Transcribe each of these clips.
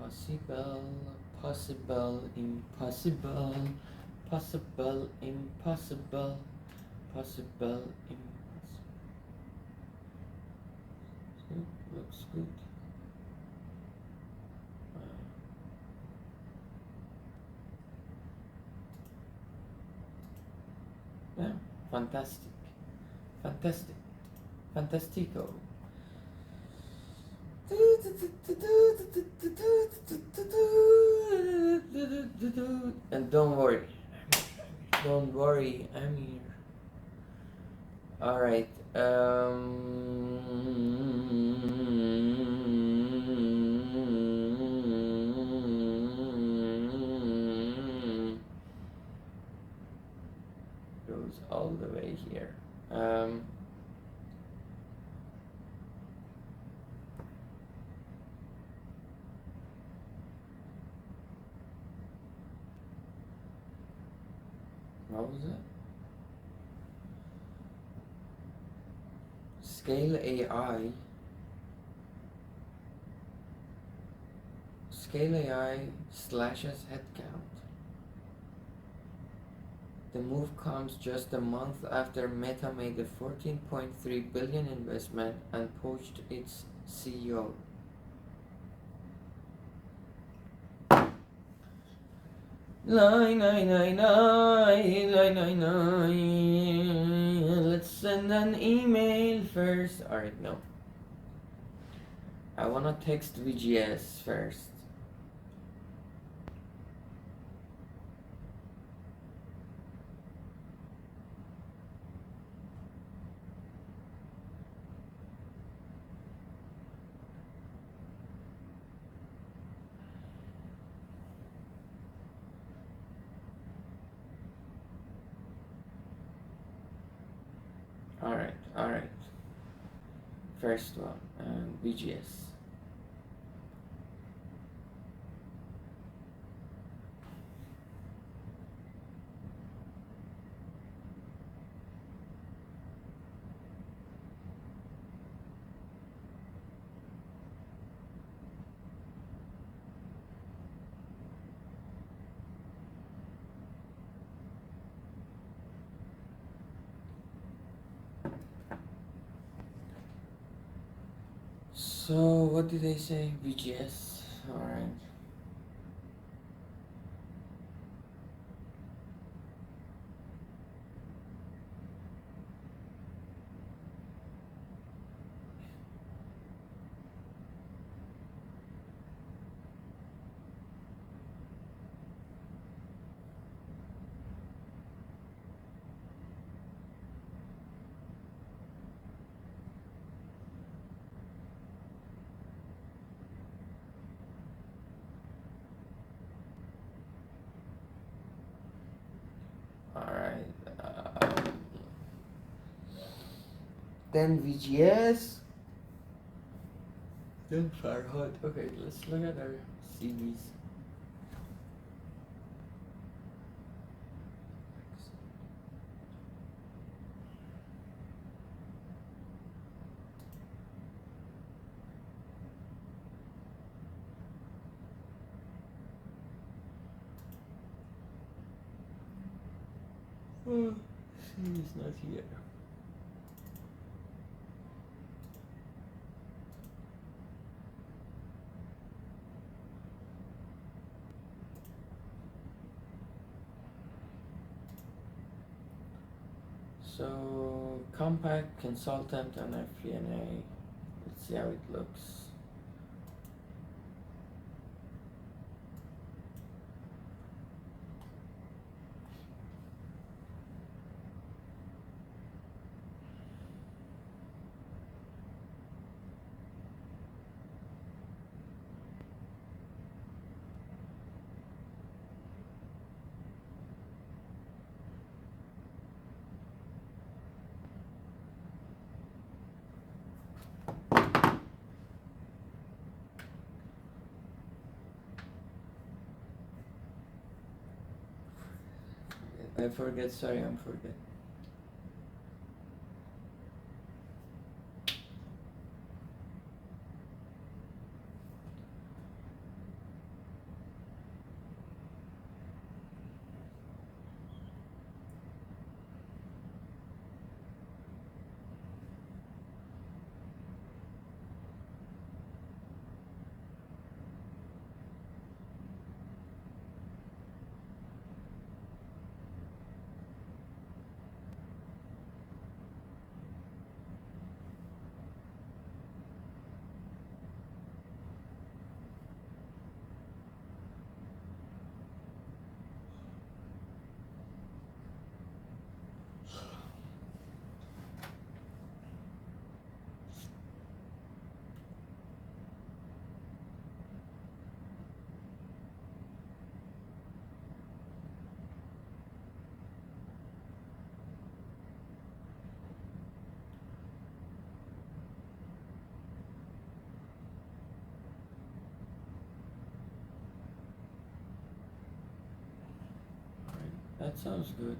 Possible, possible, impossible, possible, impossible, possible, impossible. Good, looks good. Yeah, fantastic, fantastic, fantastico. And don't worry, I'm here. All right. Goes all the way here. What was it? Scale AI. Scale AI slashes headcount. The move comes just a month after Meta made a $14.3 billion investment and poached its CEO. Line, nine, nine, nine, line, nine, nine. Let's send an email first. Alright, no. I wanna text VGS first. Alright. First one, VGS. So, what did they say? VGS. Alright. Alright. Then VGS. Then Farhad. Okay, let's look at our CVs. CV's not here. So, compact consultant on FP&A. Let's see how it looks. I forget, sorry, I'm forget. that sounds good.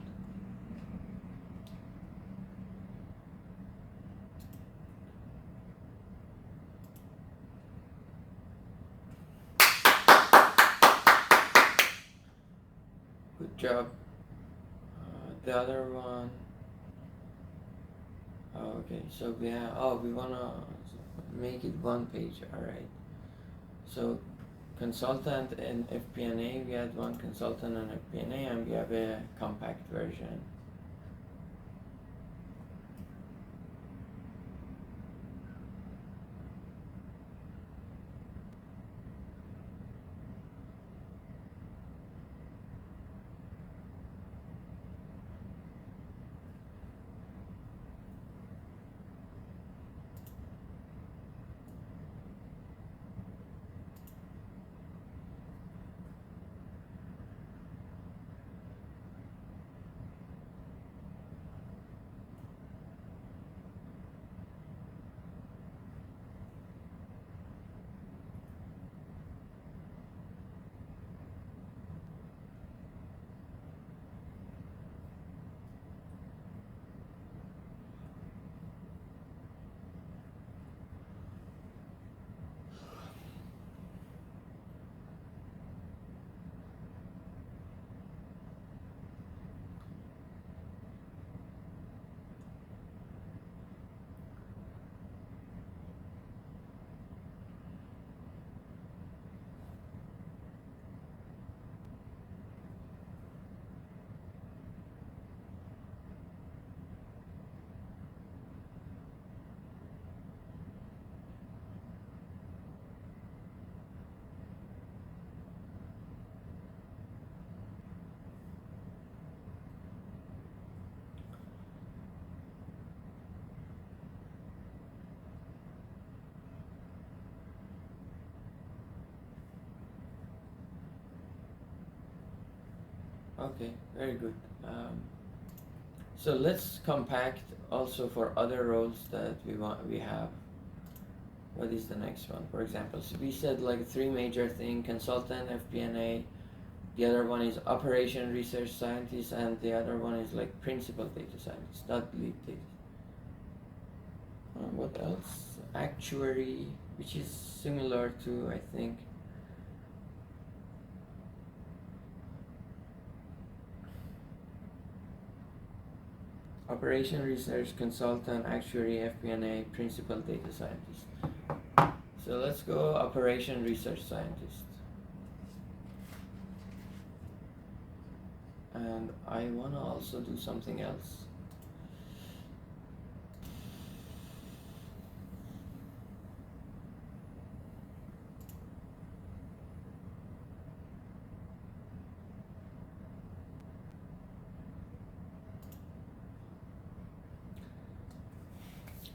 Good job. The other one. Oh, okay, so we wanna make it one page. All right. So consultant and FP&A, we had one consultant and FP&A, and we have a compact version. Okay, very good. So let's compact also for other roles that we have. What is the next one? For example, so we said like three major thing: consultant, FP&A. The other one is operation research scientist, and the other one is like principal data scientist, not lead data. What else? Actuary, which is similar to, I think, operation research consultant, actuary, FP&A, principal data scientist. So let's go operation research scientist. And I wanna also do something else.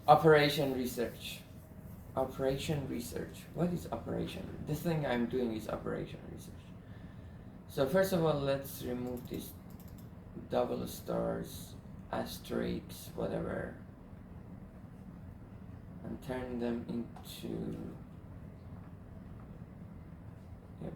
Operation research. Operation research. What is operation? This thing I'm doing is operation research. So first of all, let's remove these double stars, asterisks, whatever, and turn them into, yep.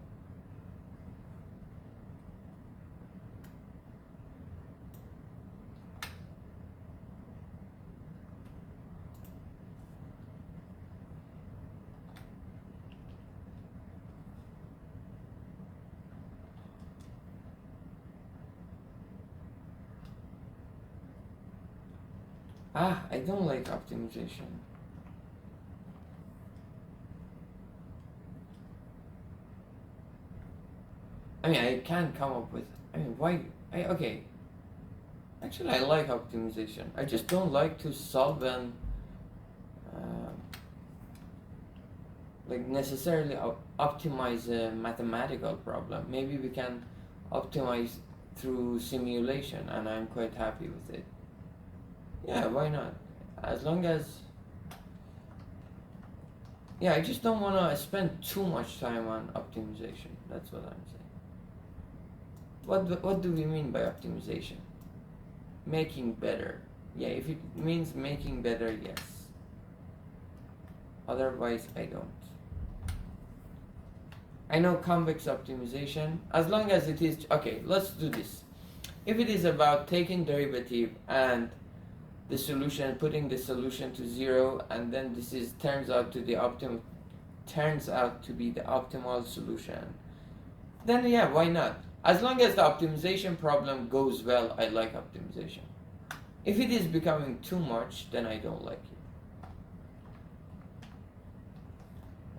I don't like optimization. I mean, I can't come up with, why, okay. Actually, I like optimization. I just don't like to solve an, like necessarily optimize a mathematical problem. Maybe we can optimize through simulation, and I'm quite happy with it. Yeah, why not? As long as, yeah, I just don't want to spend too much time on optimization. That's what I'm saying. What do we mean by optimization? Making better. Yeah, if it means making better, yes. Otherwise, I don't. I know convex optimization, as long as it is, okay, let's do this. If it is about taking derivative and the solution, putting the solution to 0, and then this is turns out to be the optimal solution, then yeah, why not? As long as the optimization problem goes well, I like optimization. If it is becoming too much, then I don't like it.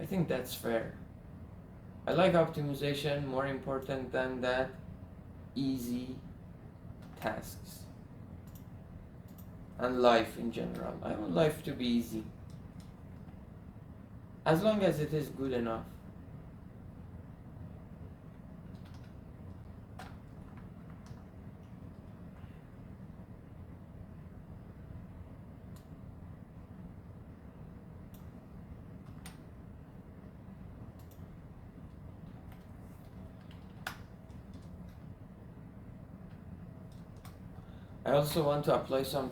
I think that's fair. I like optimization more important than that easy tasks and life in general. I want life to be easy as long as it is good enough. I also want to apply some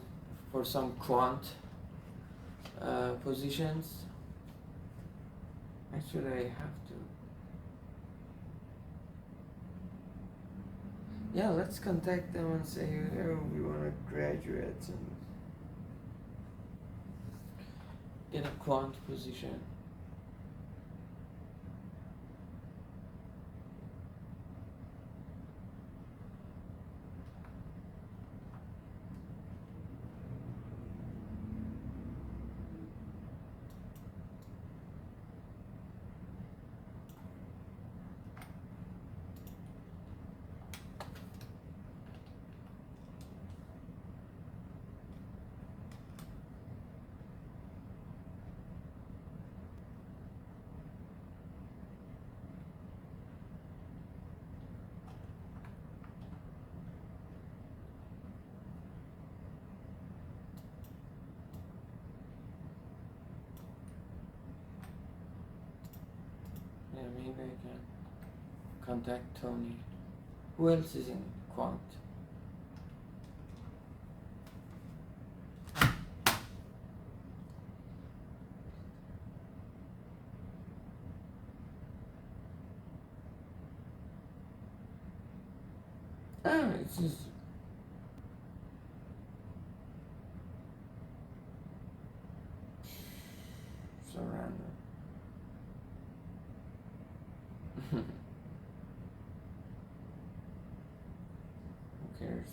for some quant positions. Actually, I have to. Yeah, let's contact them and say, oh, we want to graduate and get a quant position. Yeah, maybe I can contact Tony. Who else is in quant? Ah, it's just so random. Who cares?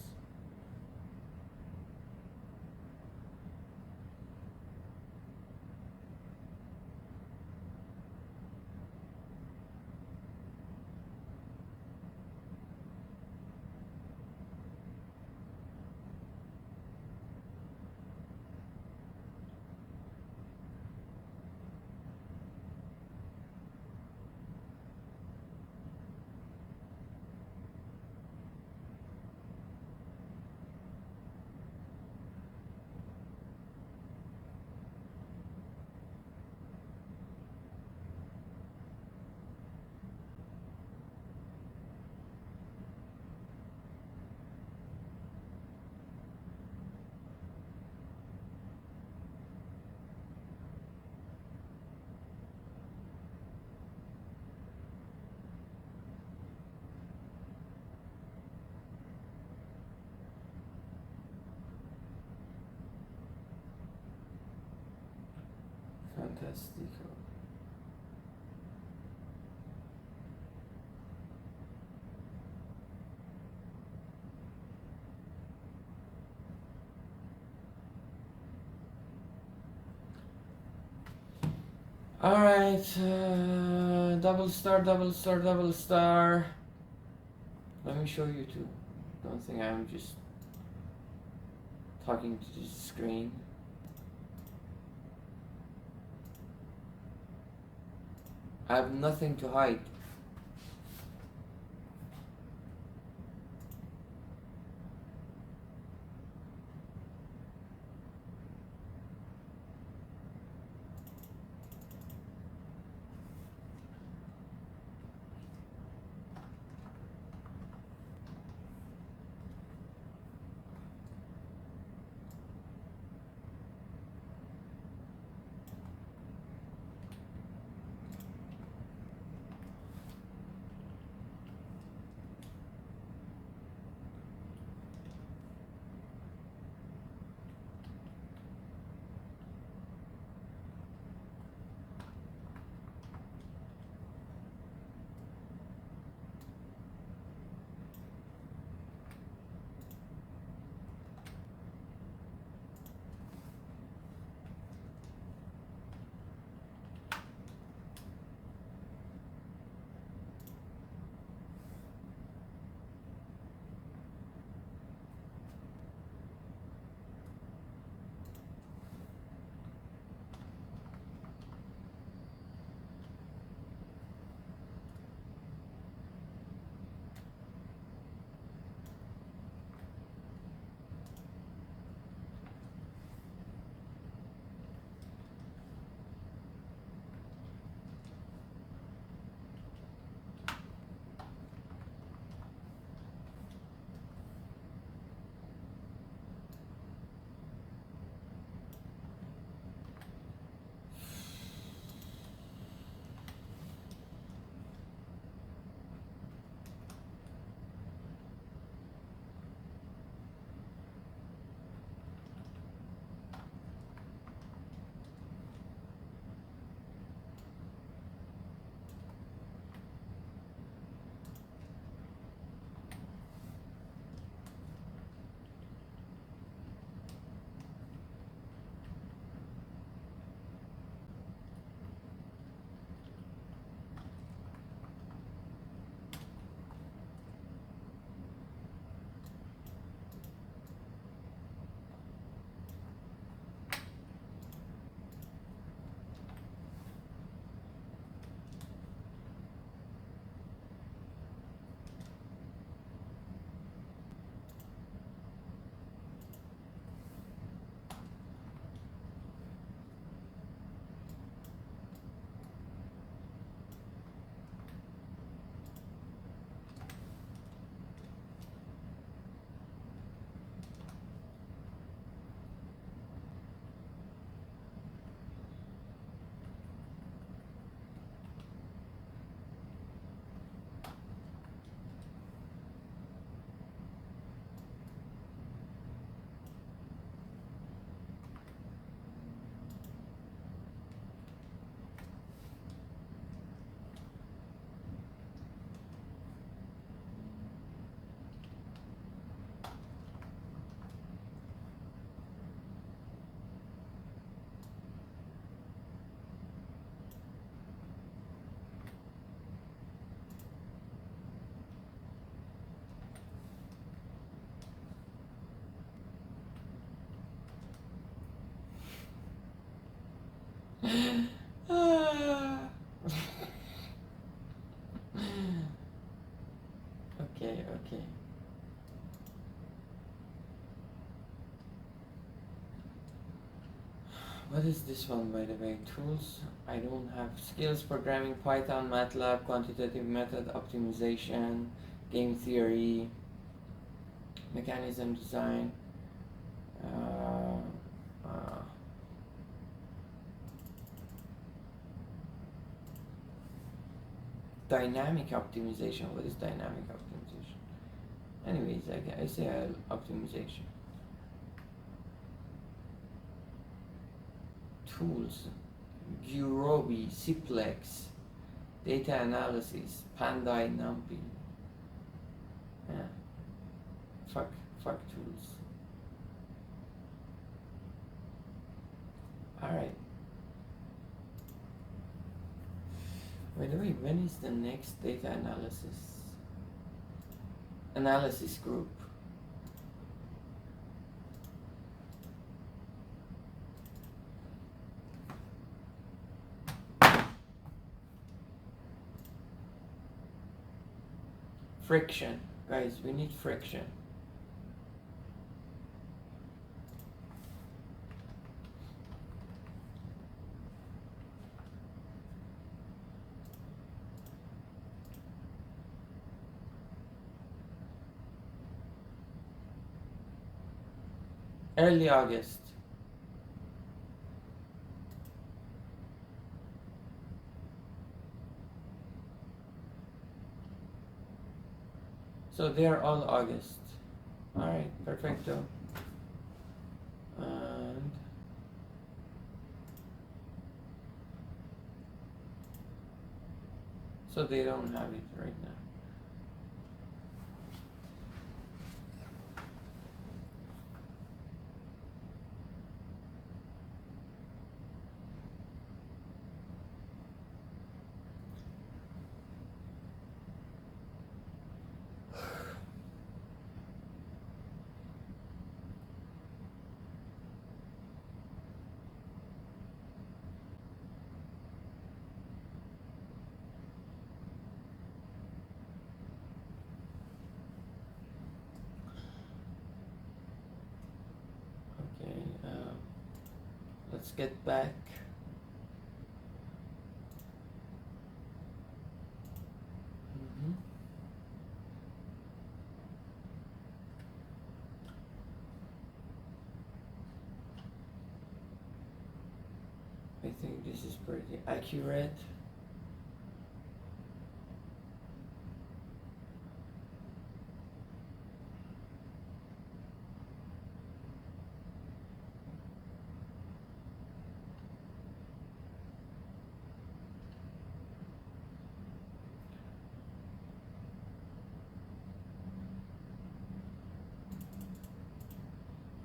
Fantastico. Alright, double star, double star, double star. Let me show you too. Don't think I'm just talking to the screen. I have nothing to hide. Okay. What is this one, by the way? Tools. I don't have skills programming, Python, MATLAB, quantitative method optimization, game theory, mechanism design, uh, uh, dynamic optimization. What is dynamic optimization? Anyways, I say optimization. Tools, Gurobi, Ciplex, data analysis, Pandas, NumPy. Yeah. Fuck tools. Alright. By the way, when is the next data analysis group? Friction. Guys, we need friction. Early August. So they are all August. Alright, perfecto. And so they don't have it right now. Okay, let's get back. Mhm. I think this is pretty accurate.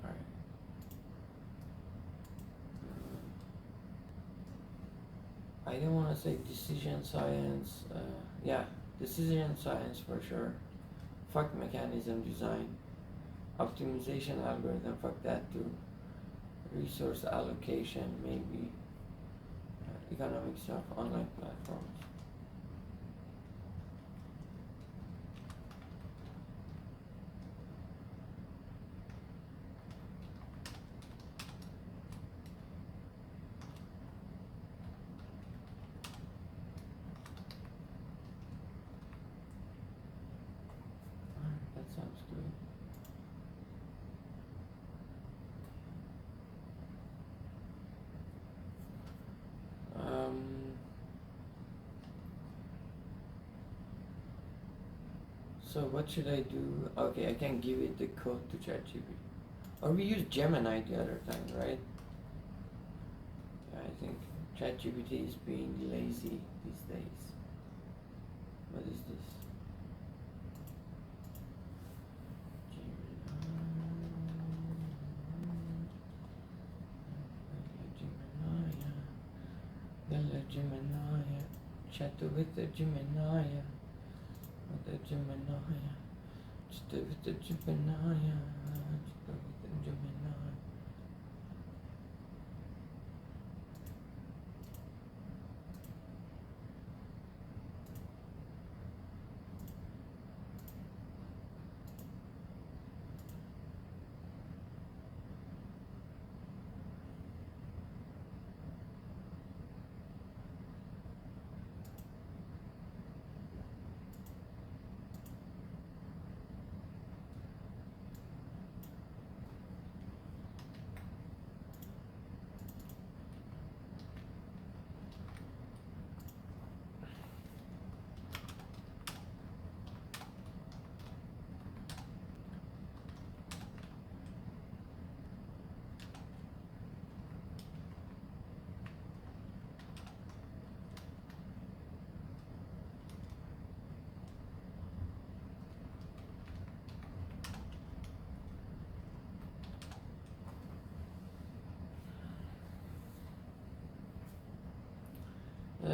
Alright. I don't want to say decision science. Yeah, decision science for sure. Fuck mechanism design. Optimization algorithm, fuck that too. Resource allocation, maybe. Economic stuff, online platforms. Alright, that sounds good. So what should I do? Okay, I can give it the code to ChatGPT. Or we used Gemini the other time, right? Yeah, I think ChatGPT is being lazy these days. What is this? Gemini, chat with the Gemini, with the Gemini, chat with the Gemini, chat with the Gemini.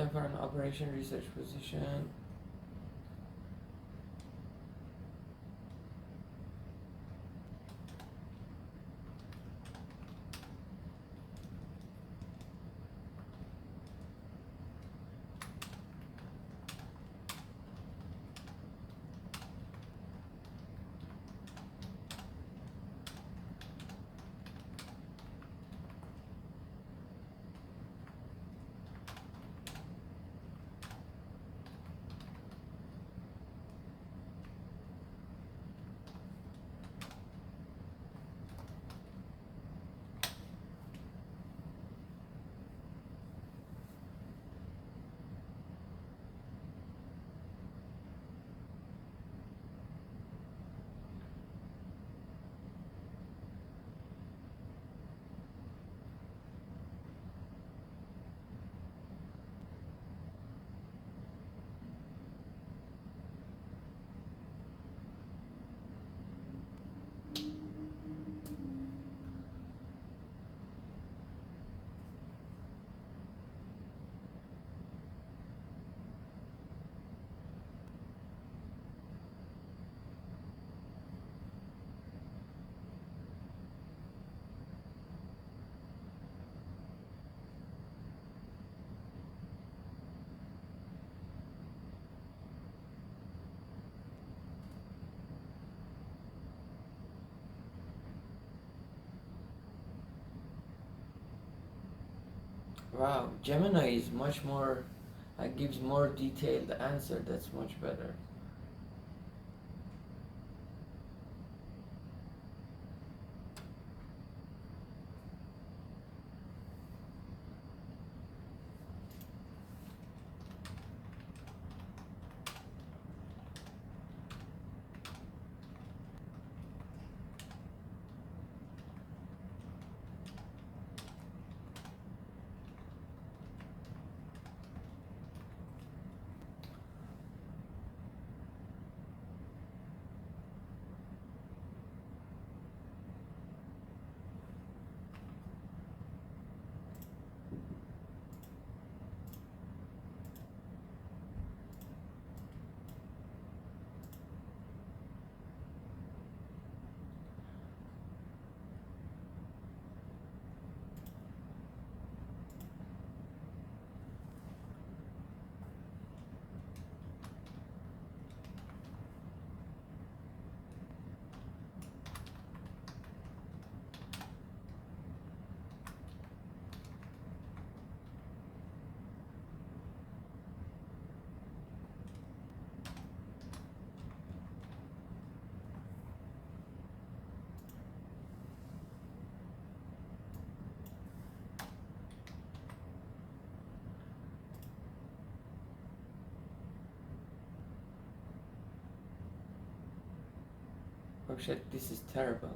time for an operation research position. Wow, Gemini is much more, gives more detailed answer. That's much better. Oh shit, this is terrible.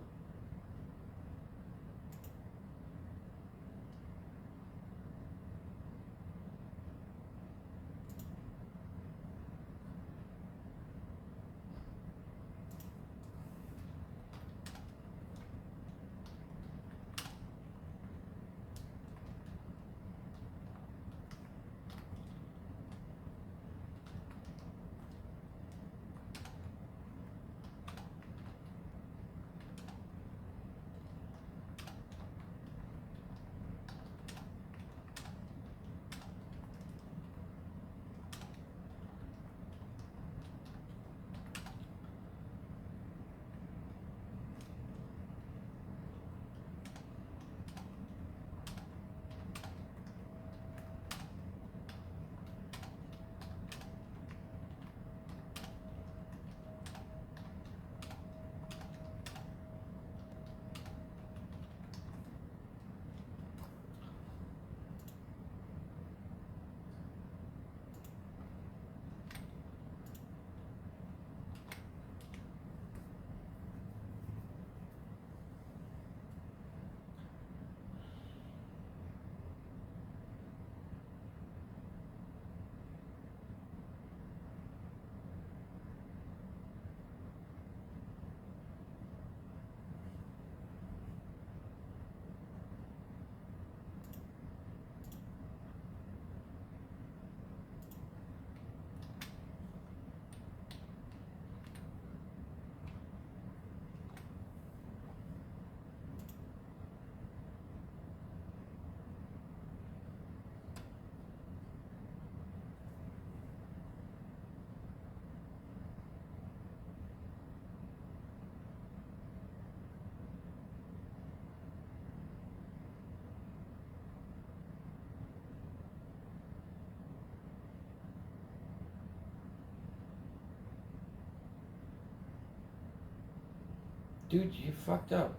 Dude, you fucked up.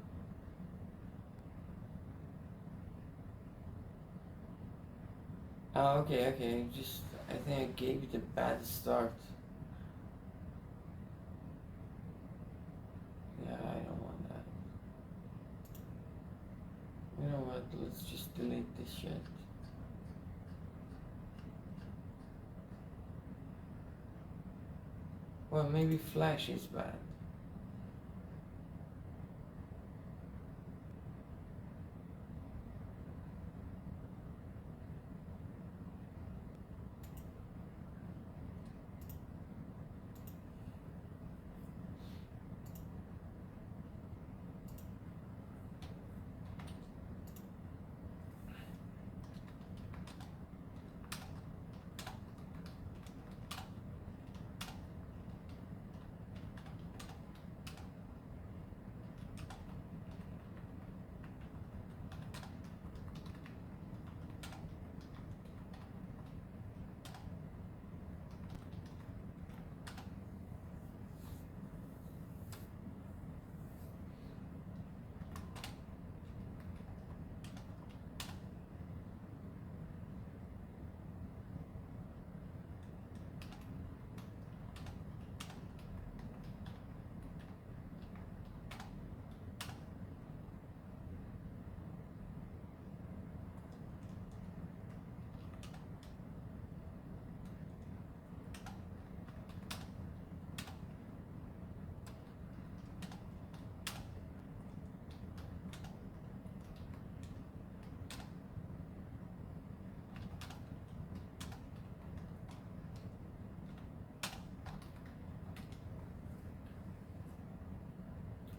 Oh, okay, okay. Just, I think I gave you the bad start. Yeah, I don't want that. You know what? Let's just delete this shit. Well, maybe Flash is bad.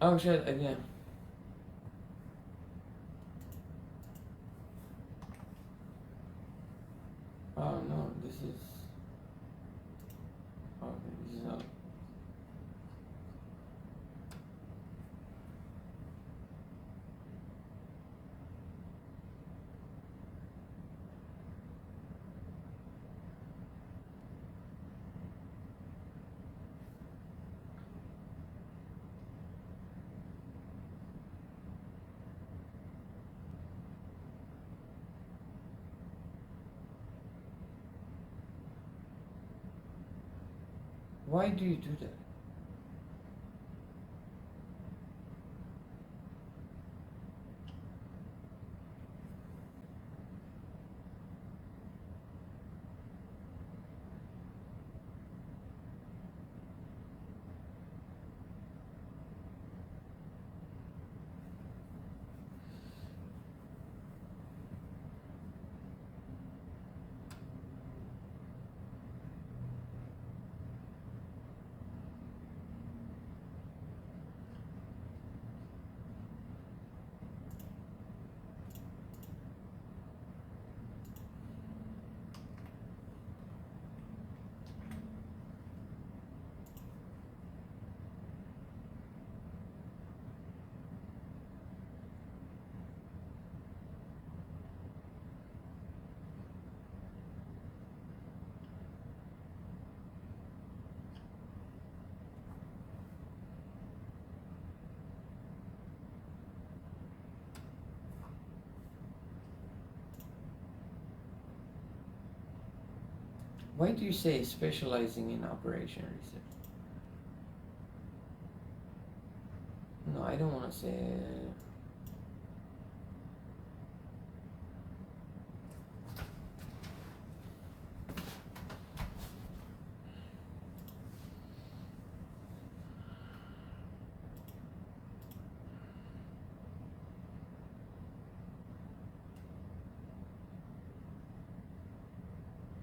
Oh shit, again. Oh no, this is. Okay, this is not. Why do you do that? Why do you say specializing in operation research? No, I don't want to say.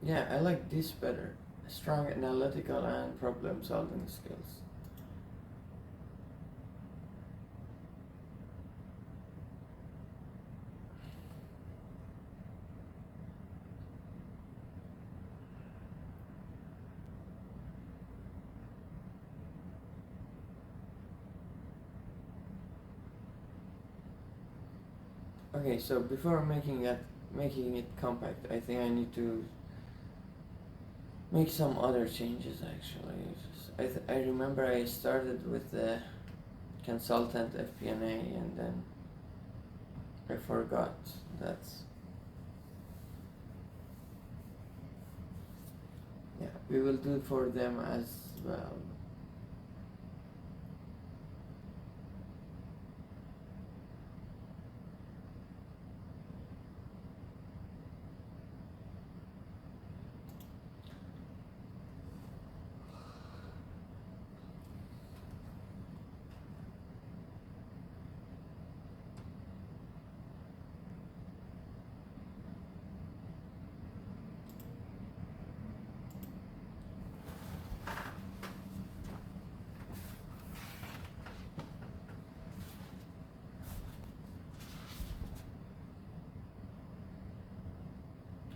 Yeah, I like this better. Strong analytical and problem solving skills. Okay, so before making it compact, I think I need to make some other changes actually. I remember I started with the consultant FP&A, and then I forgot that. Yeah, we will do for them as well.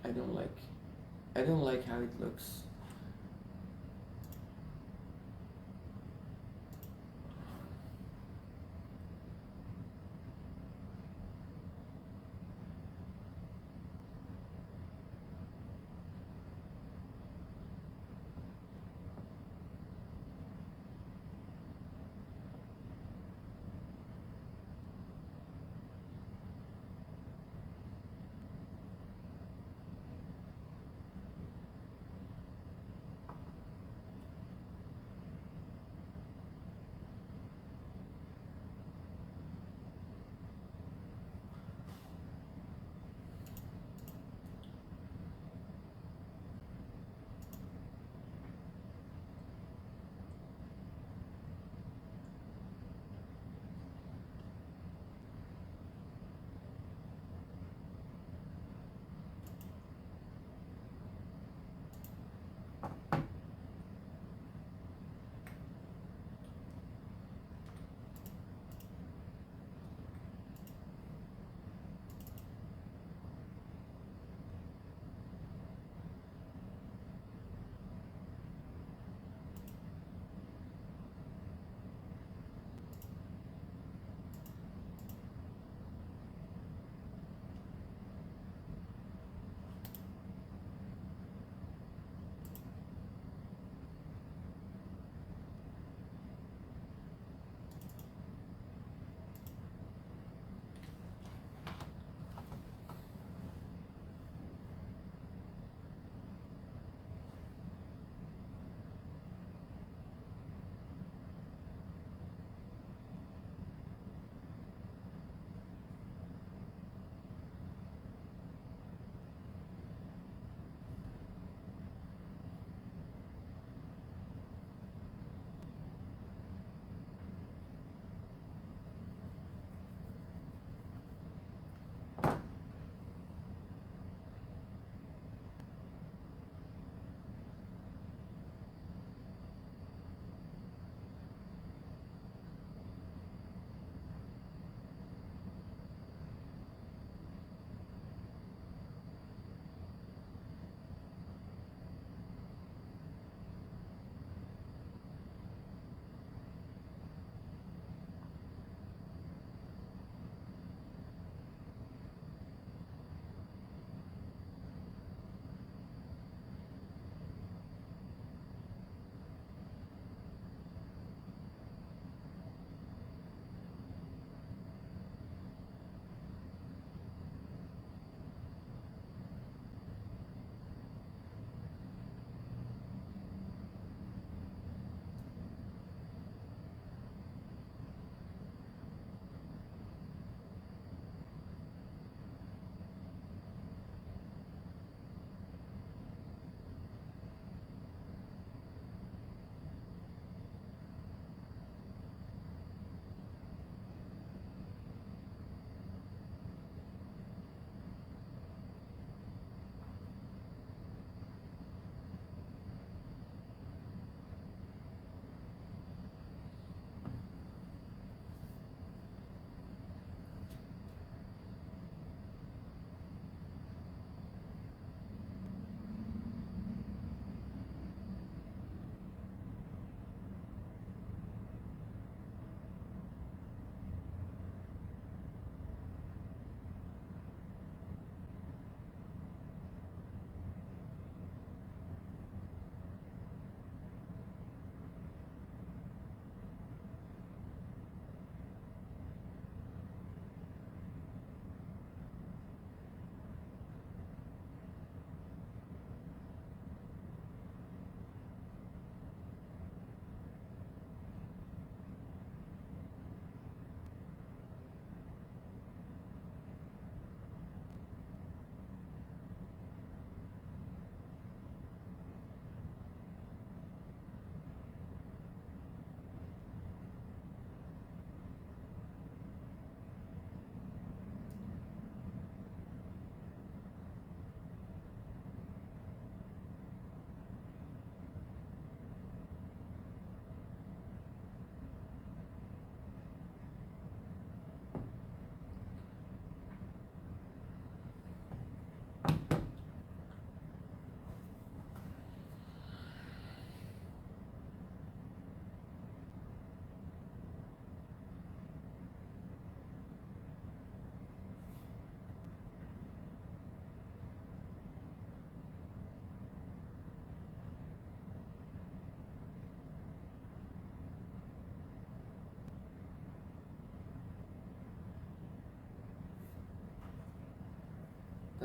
I don't like I don't like how it looks.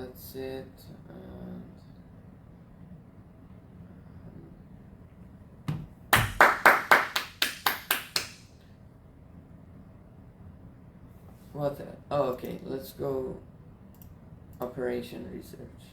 that's it. And what? Oh, okay. Let's go. Operation research.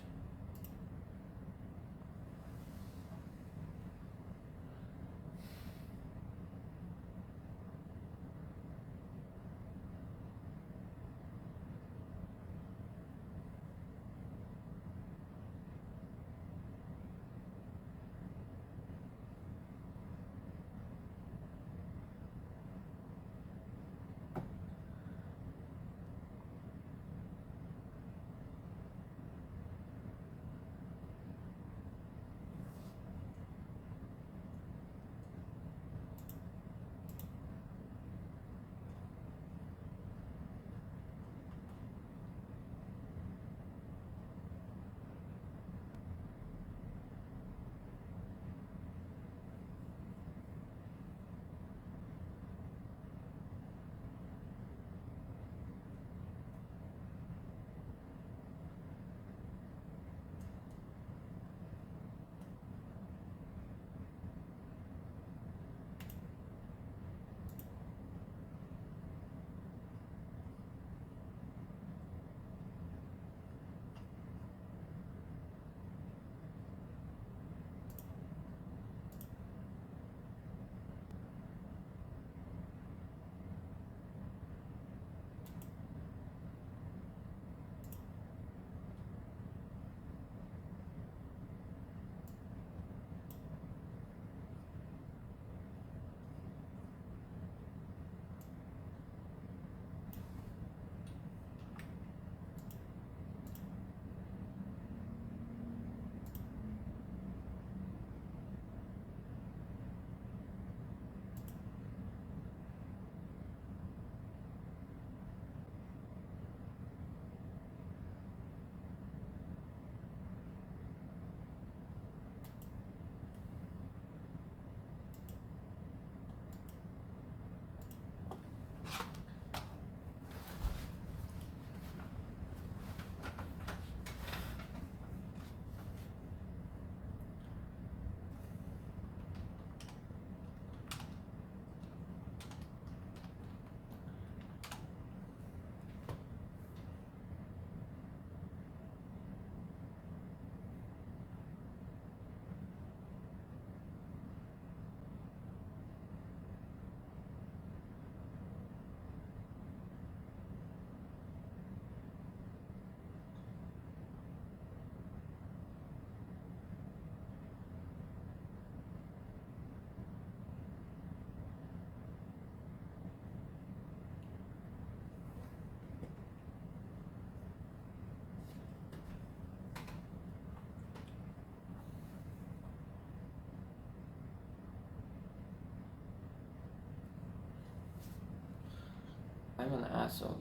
I'm an asshole.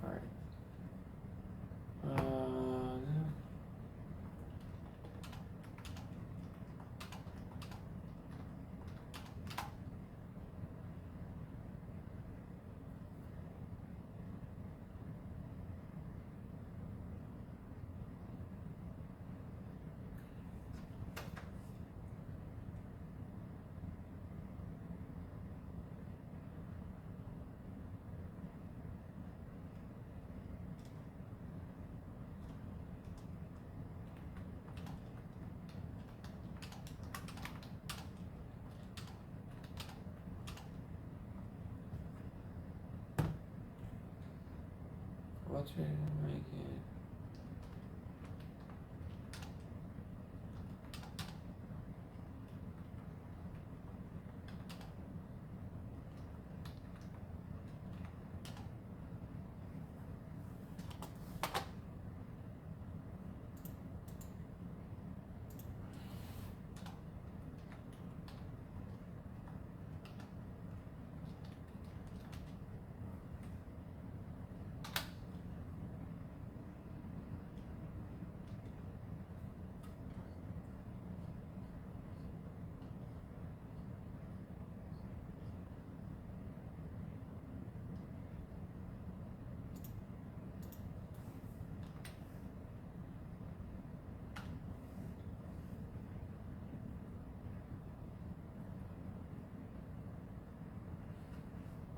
Alright. What will make it?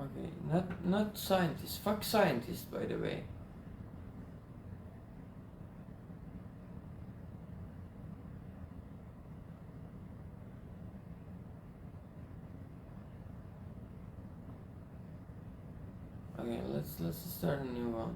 Okay, not scientists. Fuck scientists, by the way. Okay, let's start a new one.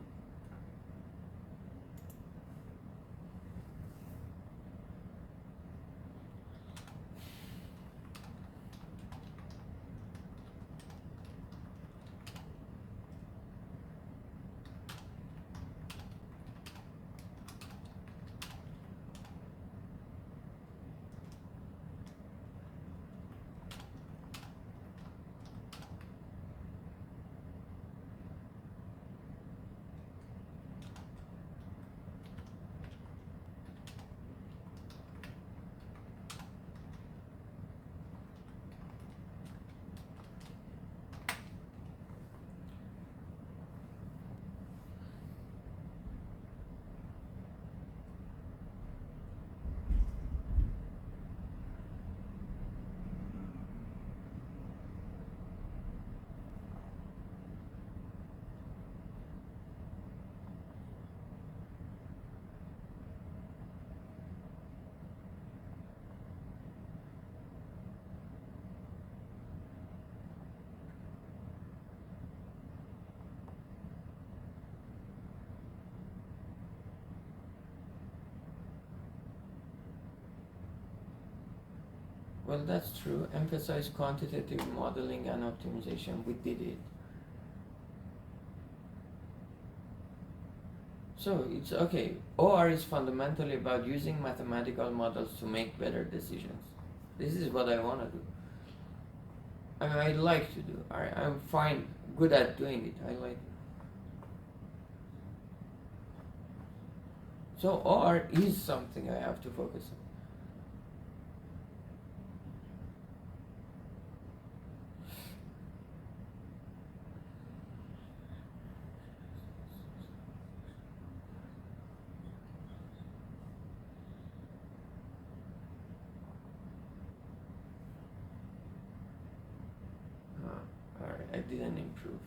Well, that's true. Emphasize quantitative modeling and optimization. We did it. So it's okay. OR is fundamentally about using mathematical models to make better decisions. This is what I want to do. I mean, I like to do. I'm fine, good at doing it. I like it. So OR is something I have to focus on. Alright, I didn't improve.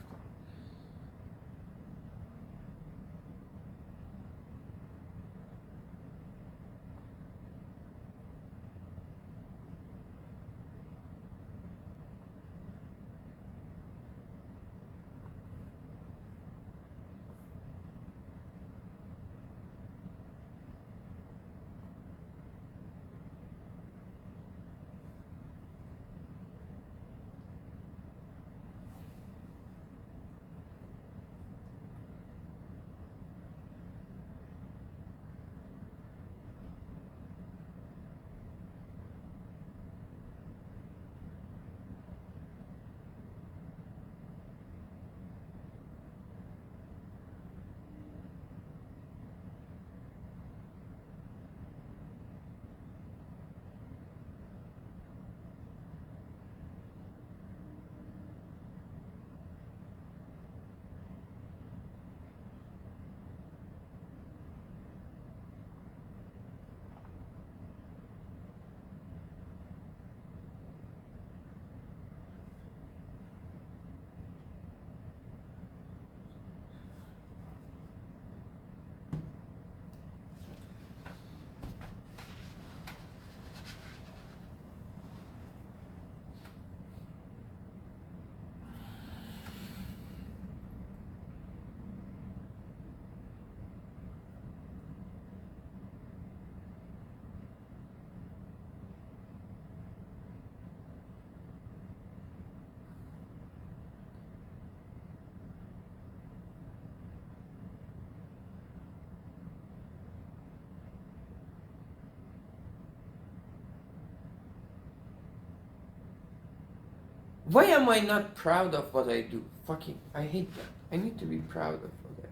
Why am I not proud of what I do? Fucking, I hate that. I need to be proud of what I do.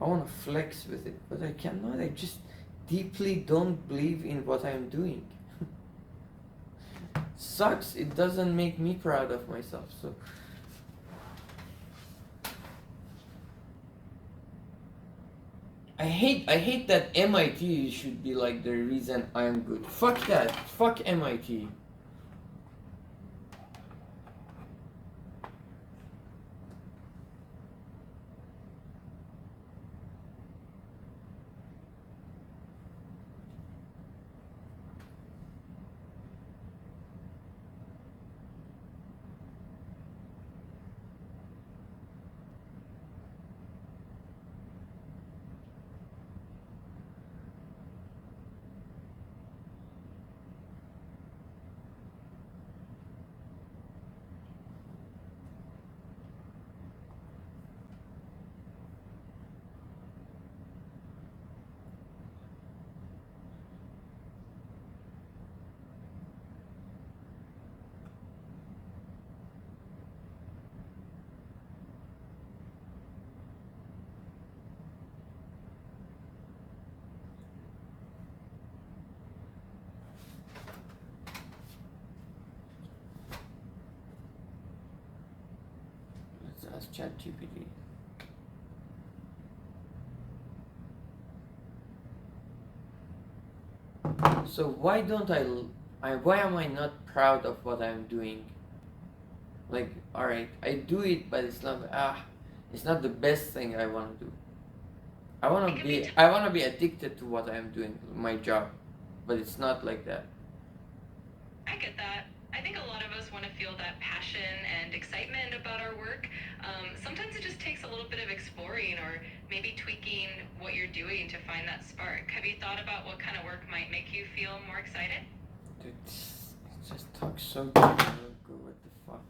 I want to flex with it, but I cannot. I just deeply don't believe in what I'm doing. Sucks. It doesn't make me proud of myself. So I hate that MIT should be like the reason I'm good. Fuck that. Fuck MIT. as ChatGPT. So why don't why am I not proud of what I'm doing? Like, alright, I do it, but it's not the best thing I want to do. I want to be addicted to what I'm doing, my job, but it's not like that. I get that. I think a lot of us want to feel that passion and excitement about our work. Sometimes it just takes a little bit of exploring or maybe tweaking what you're doing to find that spark. Have you thought about what kind of work might make you feel more excited? Dude, it just talks so general. What the fuck?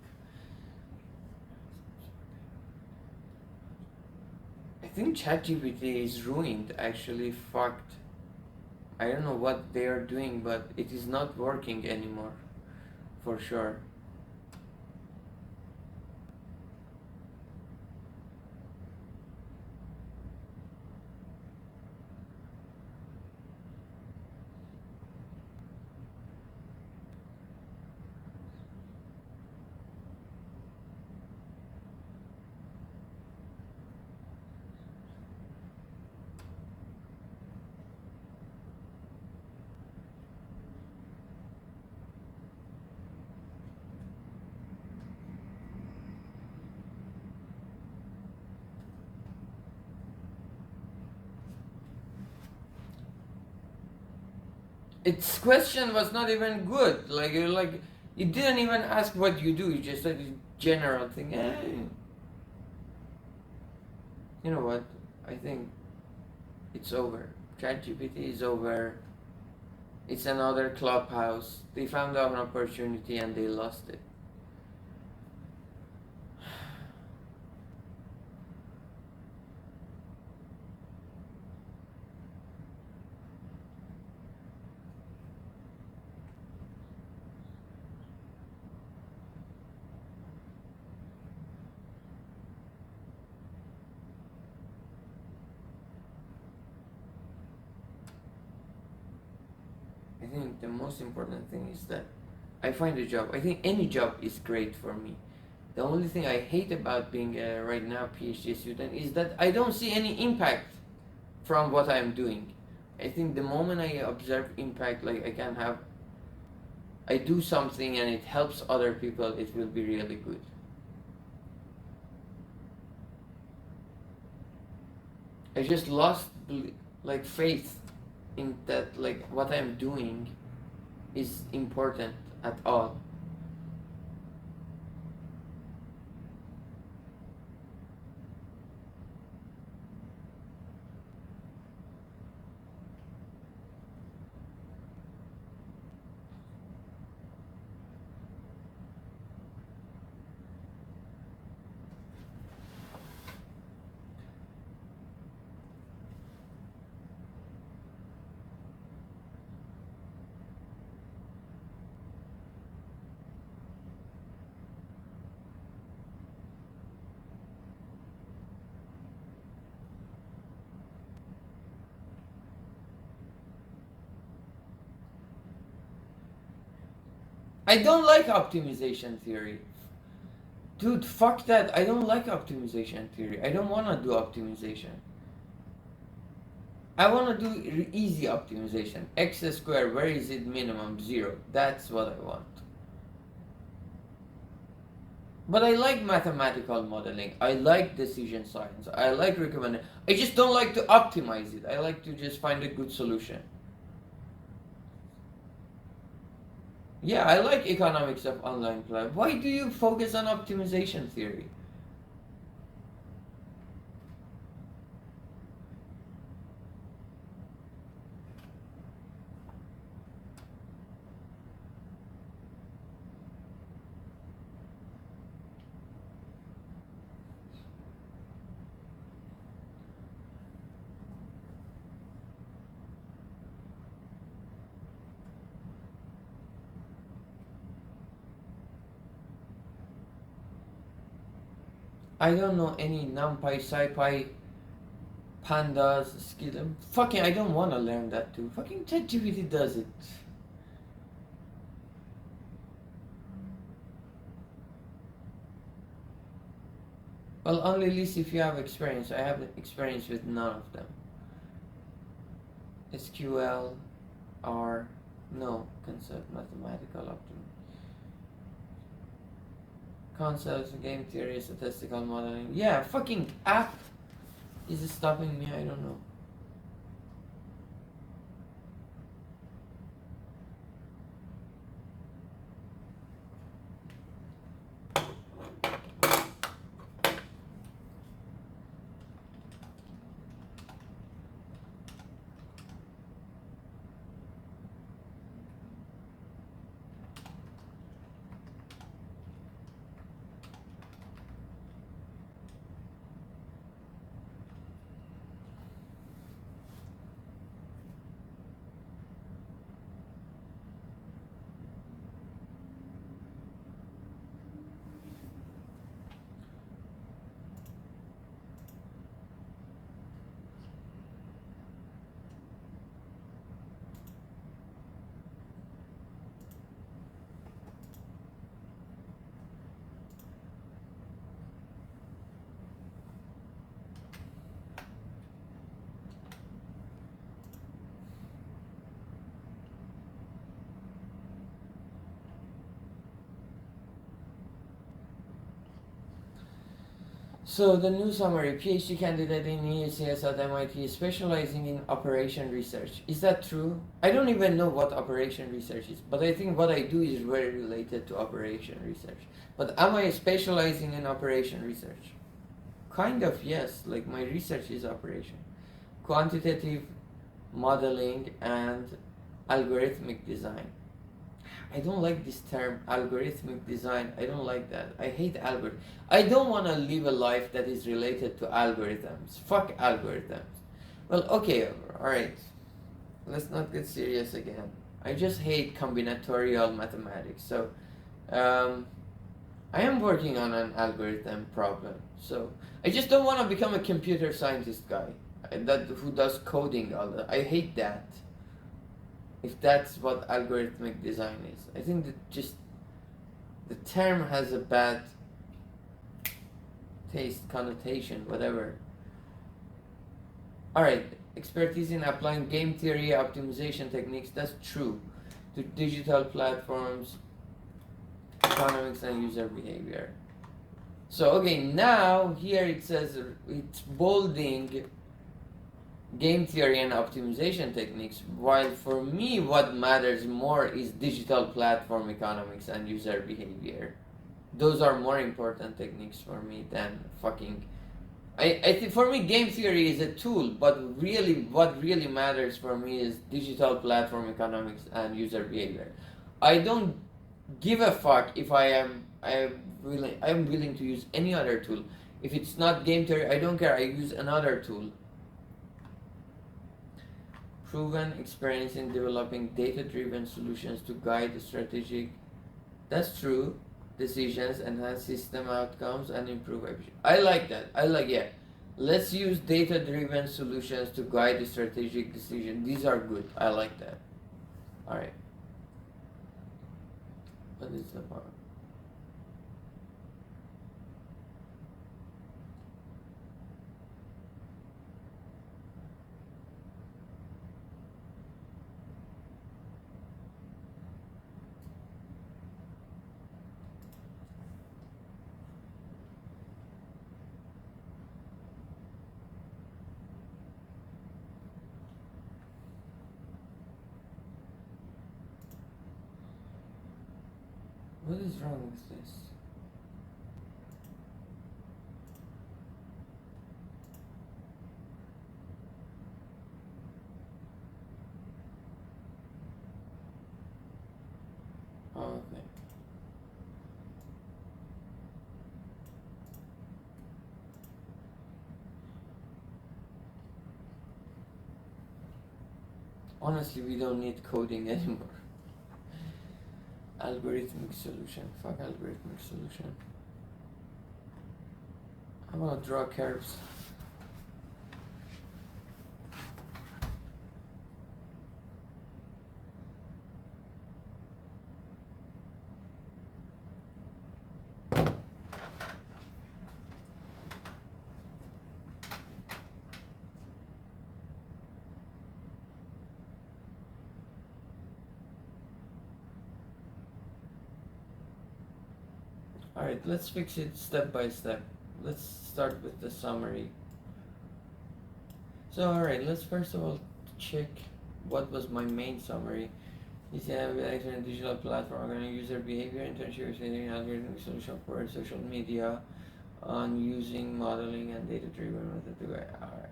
I think ChatGPT is ruined, actually fucked. I don't know what they are doing, but it is not working anymore, for sure. Its question was not even good. Like you didn't even ask what you do. You just said a general thing. You know what? I think it's over. ChatGPT is over. It's another clubhouse. They found out an opportunity and they lost it. I think the most important thing is that I find a job. I think any job is great for me. The only thing I hate about being right now PhD student is that I don't see any impact from what I'm doing. I think the moment I observe impact, like I do something and it helps other people, it will be really good. I just lost like faith in that like what I'm doing is important at all. I don't like optimization theory. Dude, fuck that. I don't like optimization theory. I don't want to do optimization. I want to do easy optimization. X squared, where is it minimum? 0. That's what I want. But I like mathematical modeling. I like decision science. I like recommending. I just don't like to optimize it. I like to just find a good solution. Yeah, I like economics of online play. Why do you focus on optimization theory? I don't know any NumPy, SciPy, pandas, skill. Fucking, I don't want to learn that too. Fucking ChatGPT does it. Well, only list if you have experience. I have experience with none of them. SQL, R, no concept, mathematical optimism. Concepts, game theory, statistical modeling. Yeah, fucking app is stopping me. I don't know. So the new summary: PhD candidate in EACS at MIT, specializing in operation research. Is that true? I don't even know what operation research is, but I think what I do is very related to operation research. But am I specializing in operation research? Kind of, yes. Like my research is operation, quantitative modeling, and algorithmic design. I don't like this term, algorithmic design. I don't like that. I hate algorithm. I don't want to live a life that is related to algorithms. Fuck algorithms. Well, okay, alright. Let's not get serious again. I just hate combinatorial mathematics. So, I am working on an algorithm problem. So, I just don't want to become a computer scientist guy who does coding all that. I hate that. If that's what algorithmic design is. I think that just the term has a bad taste, connotation, whatever. Alright, expertise in applying game theory optimization techniques, that's true, to digital platforms, economics, and user behavior. So, okay, now here it says it's bolding game theory and optimization techniques, while for me what matters more is digital platform economics and user behavior. Those are more important techniques for me than fucking I think for me game theory is a tool, but really what really matters for me is digital platform economics and user behavior. I don't give a fuck if I'm willing to use any other tool. If it's not game theory, I don't care, I use another tool. Proven experience in developing data-driven solutions to guide strategic, that's true, decisions, enhance system outcomes, and improve efficiency. I like that. Yeah. Let's use data-driven solutions to guide strategic decisions. These are good. I like that. All right. What is the part? What is wrong with this? Oh, okay. Honestly, we don't need coding anymore. Algorithmic solution. Fuck algorithmic solution. I want to draw curves. Alright, let's fix it step by step. Let's start with the summary. So, alright, let's first of all check what was my main summary. You see, I have an digital platform, organizing user behavior, internship, algorithmic solution for social media, on using modeling and data-driven method to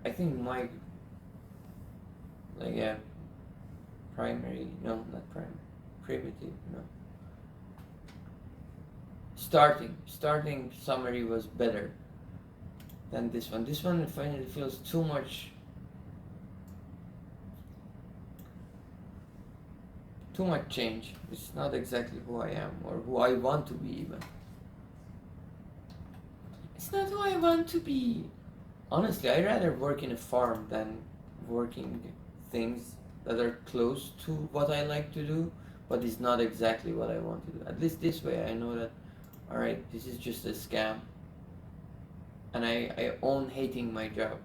I think my primary, no, not primary, primitive, no. Starting summary was better than this one. This one finally feels too much change. It's not exactly who I am or who I want to be even. It's not who I want to be. Honestly, I'd rather work in a farm than working things that are close to what I like to do, but it's not exactly what I want to do. At least this way I know that, alright, this is just a scam. And I own hating my job.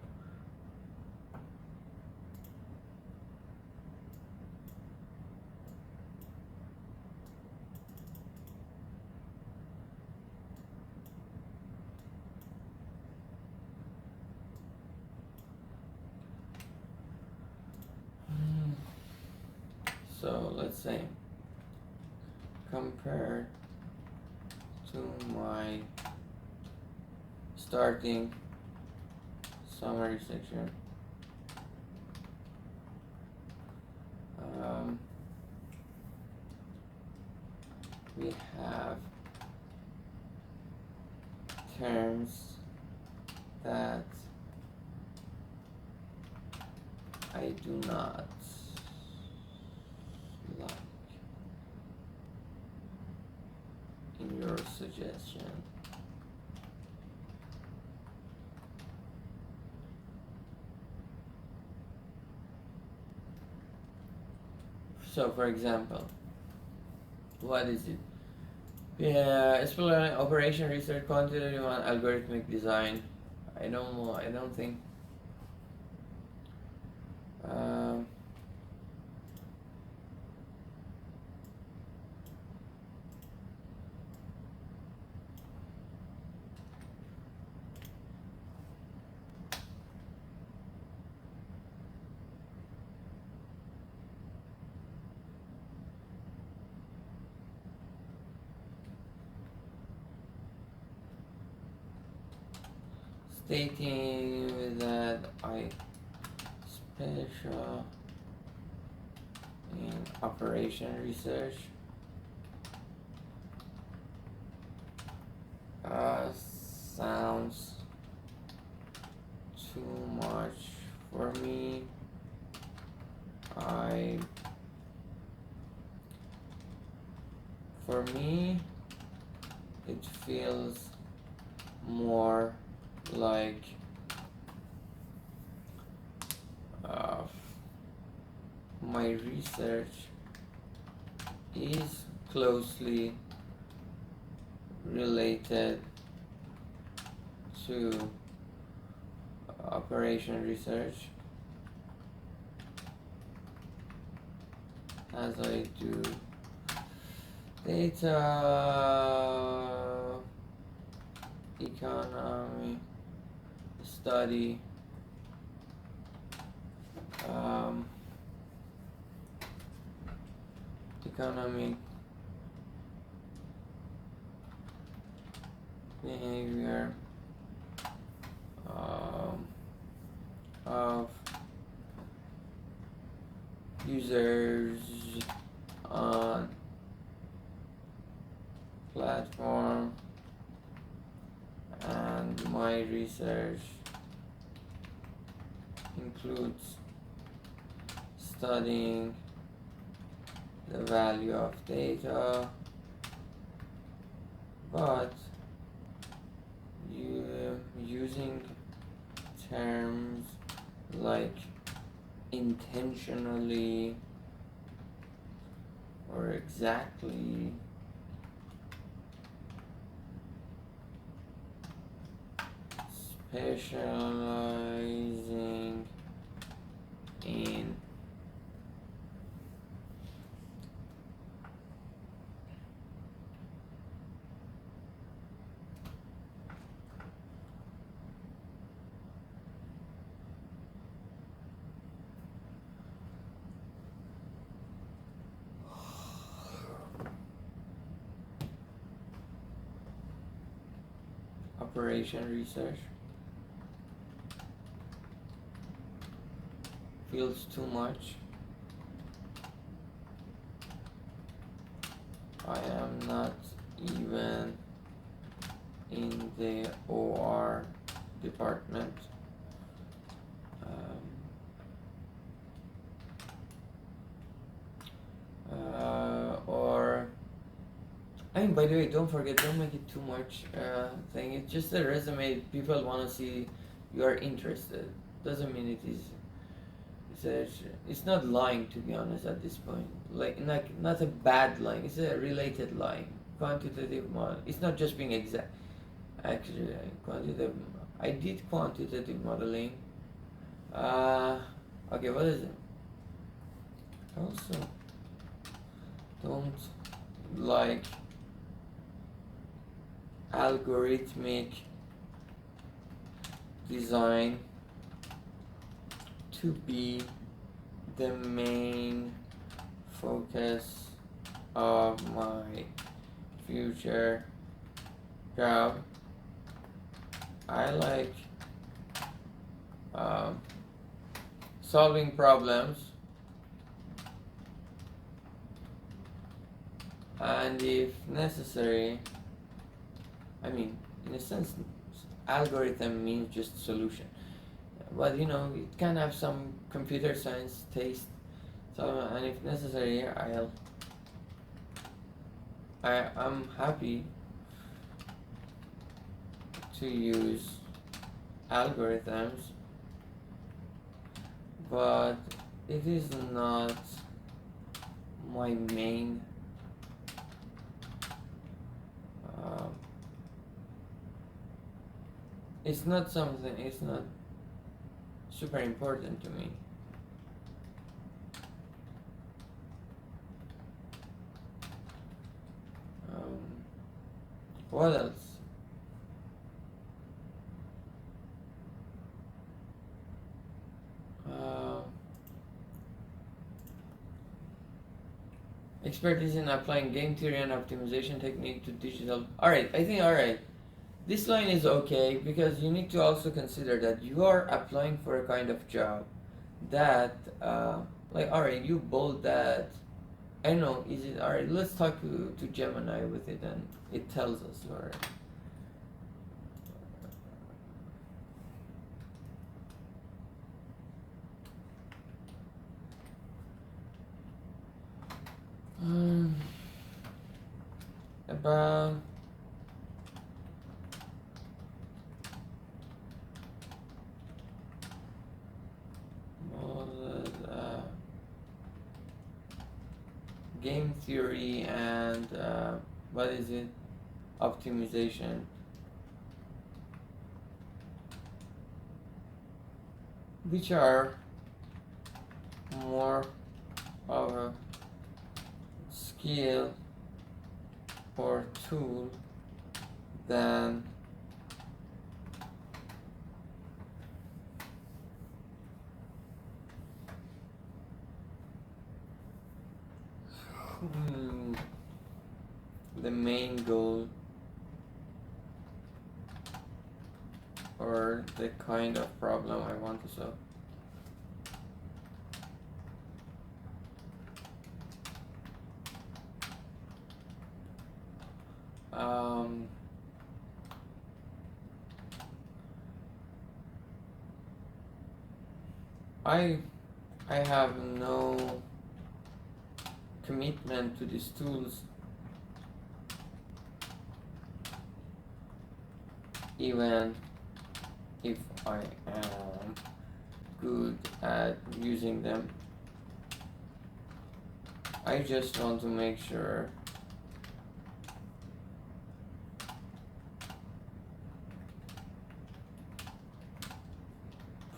So let's say compared to my starting summary section, we have terms that I do not like in your suggestion. So, for example, what is it? Yeah, exploring operation research, quantitative and algorithmic design. I don't know. I don't think. Um, Stating that I special in operation research sounds too much for me. For me, it feels more like my research is closely related to operation research as I do data economy study, economic behavior of users on platform, and my research includes studying the value of data, but using terms like intentionally or exactly specializing in operation research feels too much. I am not even in the OR department. Or I mean, by the way, don't forget, don't make it too much thing. It's just a resume. People want to see you are interested. Doesn't mean it is. It's not lying, to be honest, at this point. Like not a bad lying. It's a related lying. Quantitative model. It's not just being exact. Actually, quantitative. I did quantitative modeling. Okay, what is it? Also, don't like algorithmic design to be the main focus of my future job. I like solving problems, and if necessary, I mean, in a sense, algorithm means just solution. But it can have some computer science taste. So, and if necessary, I'm happy to use algorithms, but it is not my main it's not super important to me. What else? Expertise in applying game theory and optimization technique to digital. Alright, I think alright. This line is okay because you need to also consider that you are applying for a kind of job that, alright, you bold that. I don't know, is it alright? Let's talk to Gemini with it and it tells us, alright. About game theory and what is it? Optimization. Which are more of a skill or tool than the main goal or the kind of problem I want to solve. I have no commitment to these tools, even if I am good at using them. I just want to make sure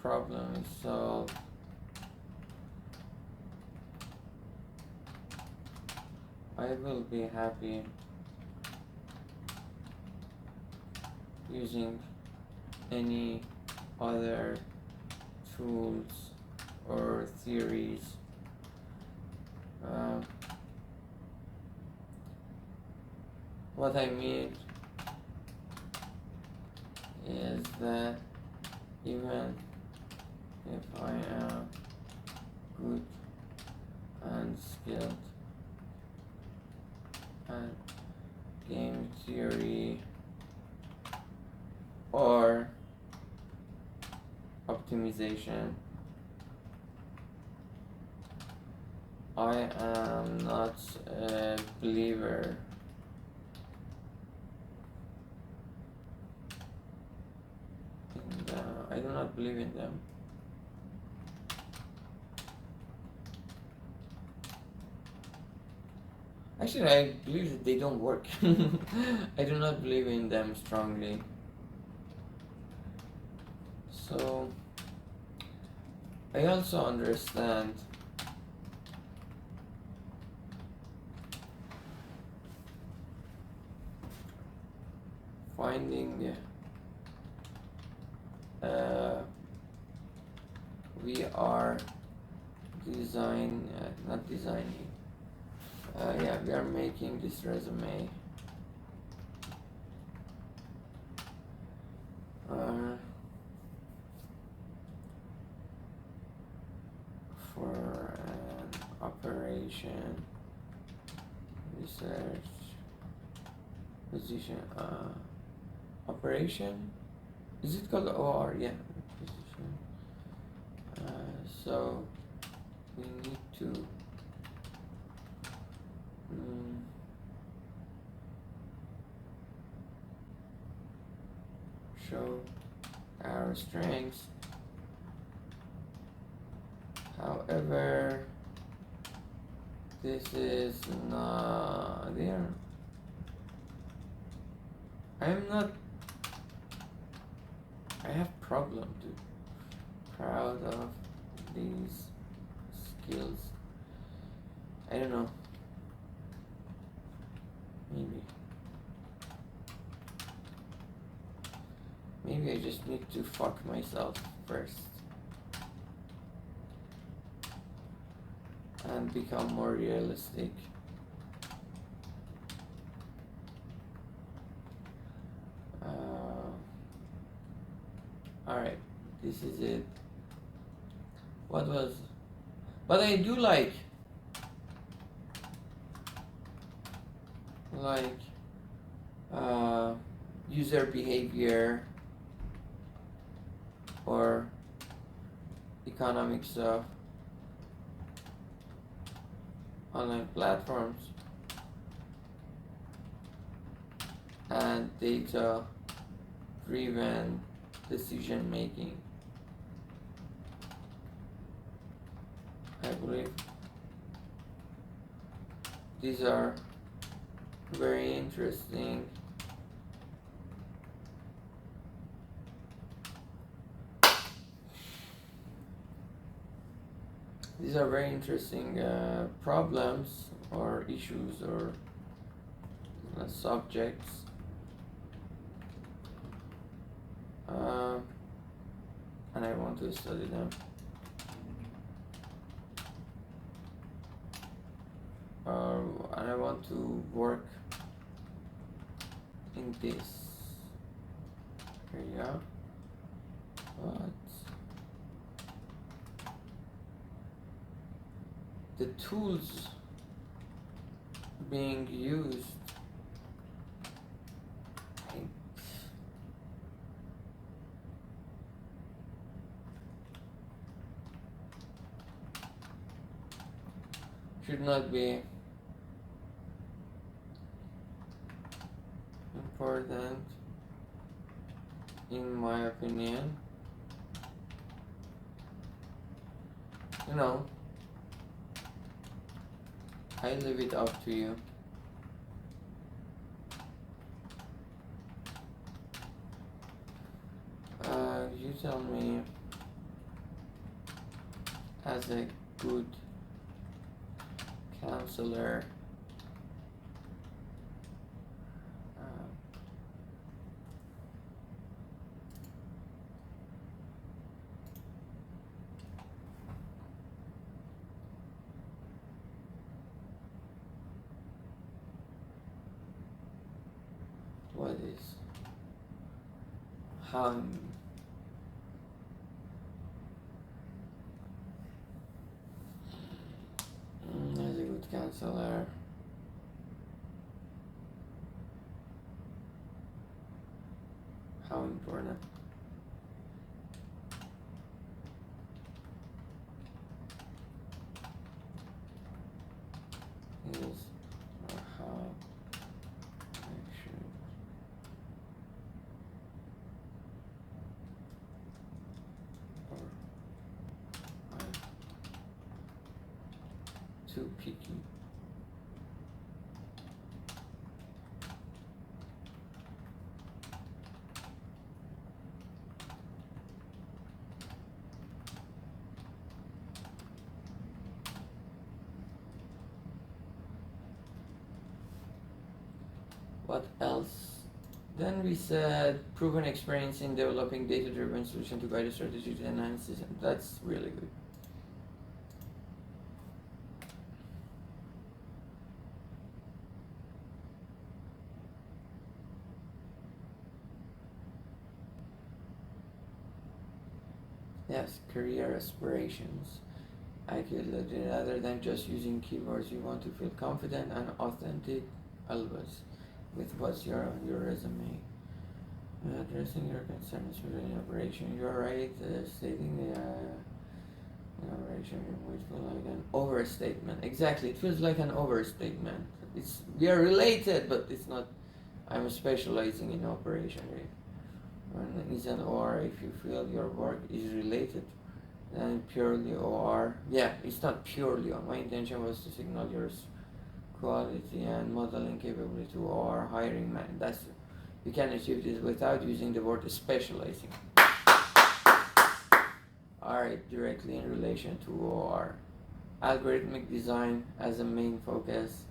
problem is solved. I will be happy using any other tools or theories. What I mean is that even if I am good and skilled at game theory or optimization, I am not a believer in them. I do not believe in them. Actually, I believe that they don't work. I do not believe in them strongly. So, I also understand finding we are not designing. Yeah, we are making this resume. For an operation research position. Operation? Is it called OR? Yeah, position. So we need to show our strengths. However, this is not there. I have problem to proud of these skills. I don't know. Maybe I just need to fuck myself first and become more realistic. Alright, this is it. But I do like user behavior or economic stuff, online platforms, and data driven decision making. I believe these are very interesting problems or issues or subjects, and I want to study them. And I want to work in this area, but the tools being used, should not be important in my opinion. You know, I leave it up to you. You tell me, as a good counselor, how That's a good counselor. How important is or how I should or I'm too picky. What else? Then we said proven experience in developing data-driven solution to guide a strategy to enhance system. That's really good. Yes, career aspirations. Accurately, rather than just using keywords, you want to feel confident and authentic always with what's on your resume. Addressing your concerns within operation. You're right, stating the operation would feel like an overstatement. Exactly, it feels like an overstatement. We are related, but it's not. I'm specializing in operation. When is an OR if you feel your work is related and purely OR. Yeah, it's not purely on. My intention was to signal your quality and modeling capability to OR hiring man. That's you can achieve this without using the word specializing. Alright, directly in relation to OR. Algorithmic design as a main focus.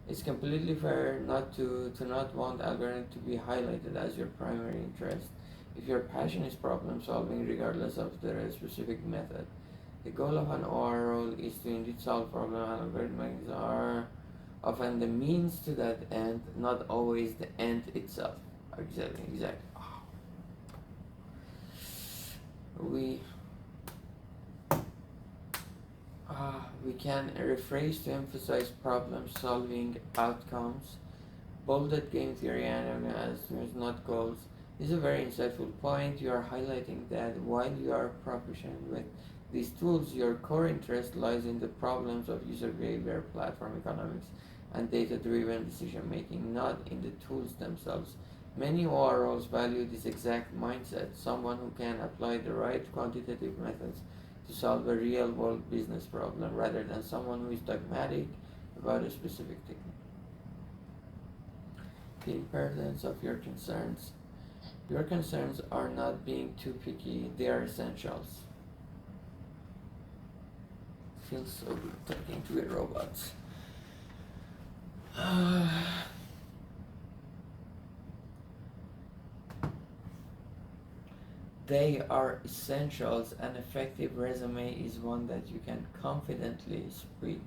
It's completely fair not to not want algorithm to be highlighted as your primary interest if your passion is problem solving regardless of the specific method. The goal of an OR role is to indeed solve problems, and algorithms are often the means to that end, not always the end itself. Exactly. We can rephrase to emphasize problem-solving outcomes. Bolded game theory analysis, not goals. This is a very insightful point. You are highlighting that while you are proficient with these tools, your core interest lies in the problems of user behavior, platform economics, and data-driven decision-making, not in the tools themselves. Many OR roles value this exact mindset, someone who can apply the right quantitative methods to solve a real-world business problem rather than someone who is dogmatic about a specific technique. The importance of your concerns. Your concerns are not being too picky, they are essentials. Feels so good talking to a robot. They are essentials. An effective resume is one that you can confidently speak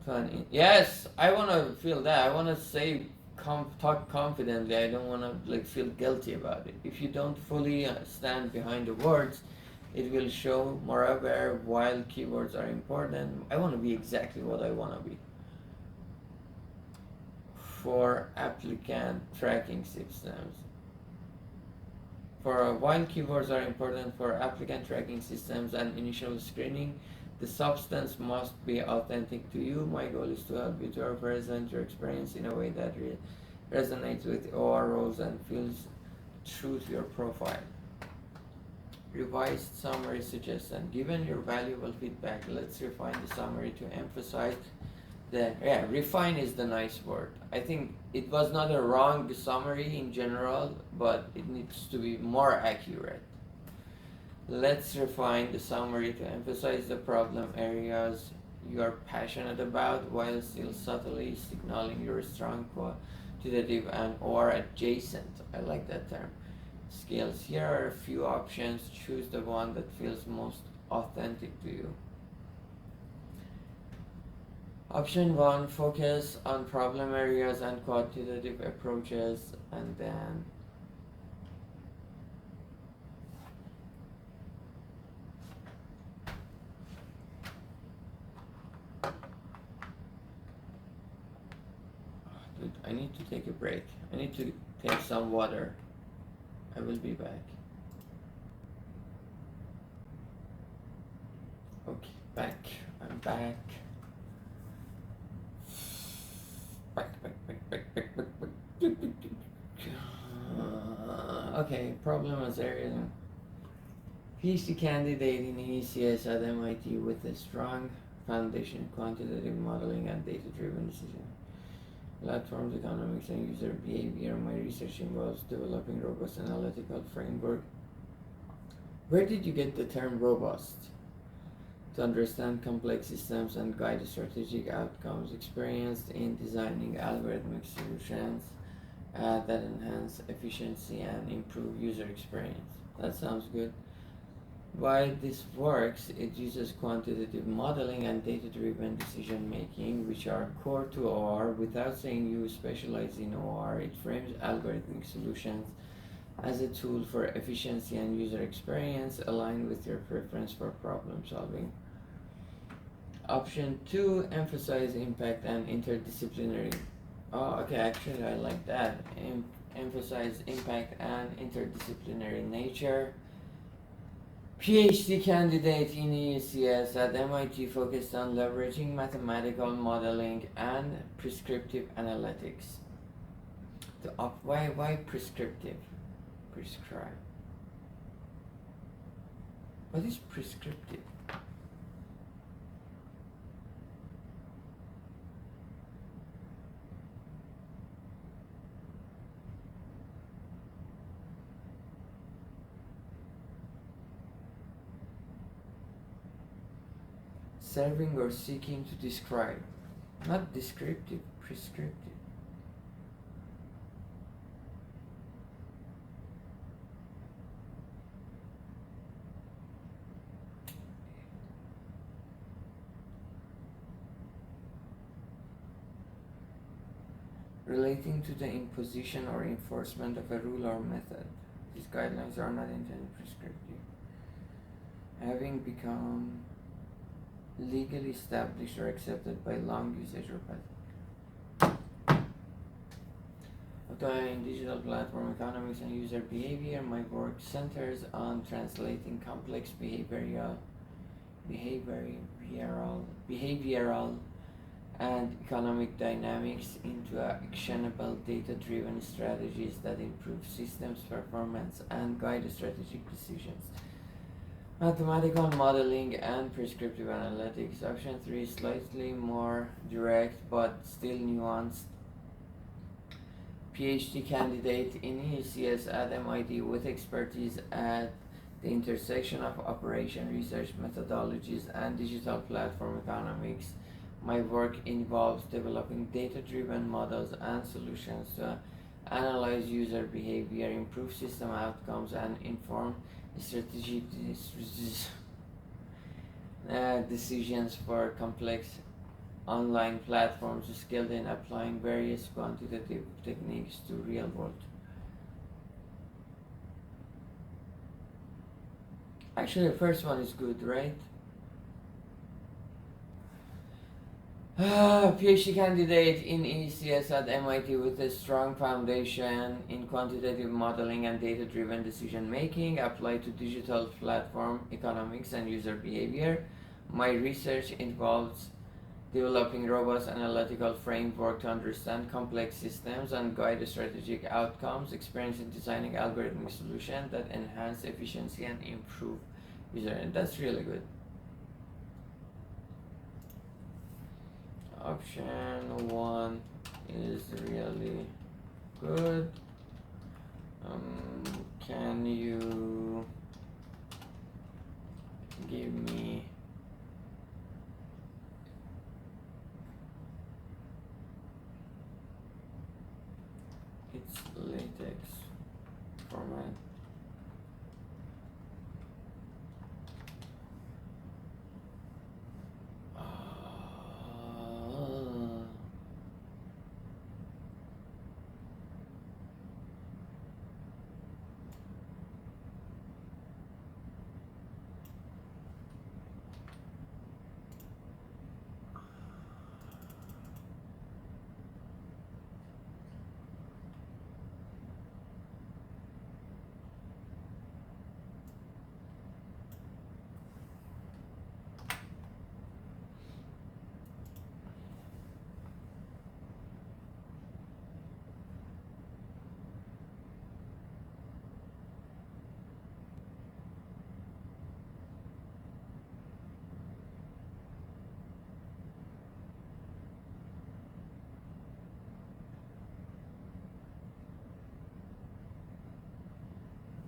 to an yes, I want to feel that. I want to say talk confidently. I don't want to feel guilty about it. If you don't fully stand behind the words, it will show. Moreover, while keywords are important, I want to be exactly what I want to be. For applicant tracking systems. While keywords are important for applicant tracking systems and initial screening, the substance must be authentic to you. My goal is to help you to represent your experience in a way that resonates with OR roles and feels true to your profile. Revised summary suggestion. Given your valuable feedback, let's refine the summary to emphasize refine is the nice word. I think it was not a wrong summary in general, but it needs to be more accurate. Let's refine the summary to emphasize the problem areas you are passionate about while still subtly signaling your strong quantitative and or adjacent. I like that term. Skills. Here are a few options. Choose the one that feels most authentic to you. Option 1, focus on problem areas and quantitative approaches, and then need to take a break. I need to take some water. I will be back. Okay, back. I'm back. Back. Okay, problem is area. PhD candidate in ECS at MIT with a strong foundation in quantitative modeling and data-driven decision. Platforms, economics, and user behavior. My research involves developing robust analytical framework. Where did you get the term robust? To understand complex systems and guide strategic outcomes. Experienced in designing algorithmic solutions that enhance efficiency and improve user experience. That sounds good. Why this works, it uses quantitative modeling and data-driven decision making, which are core to OR. Without saying you specialize in OR, it frames algorithmic solutions as a tool for efficiency and user experience aligned with your preference for problem solving. Option 2, emphasize impact and interdisciplinary. Oh, okay, actually I like that. Emphasize impact and interdisciplinary nature. PhD candidate in ECS at MIT focused on leveraging mathematical modeling and prescriptive analytics. Why prescriptive? Prescribe. What is prescriptive? Serving or seeking to describe. Not descriptive, prescriptive. Relating to the imposition or enforcement of a rule or method. These guidelines are not intended prescriptive. Having become legally established or accepted by long usage or pattern. In digital platform economics and user behavior, my work centers on translating complex behavioral and economic dynamics into actionable data-driven strategies that improve systems performance and guide strategic decisions. Mathematical modeling and prescriptive analytics. Option 3 is slightly more direct but still nuanced. PhD candidate in ECS at MIT with expertise at the intersection of operation research methodologies and digital platform economics. My work involves developing data-driven models and solutions to analyze user behavior, improve system outcomes, and inform strategic decisions for complex online platforms skilled in applying various quantitative techniques to real world. Actually, the first one is good, right? PhD candidate in ECS at MIT with a strong foundation in quantitative modeling and data-driven decision making applied to digital platform economics and user behavior. My research involves developing robust analytical framework to understand complex systems and guide strategic outcomes, experience in designing algorithmic solutions that enhance efficiency and improve user. And that's really good. Option 1 is really good. Can you give me its latex format?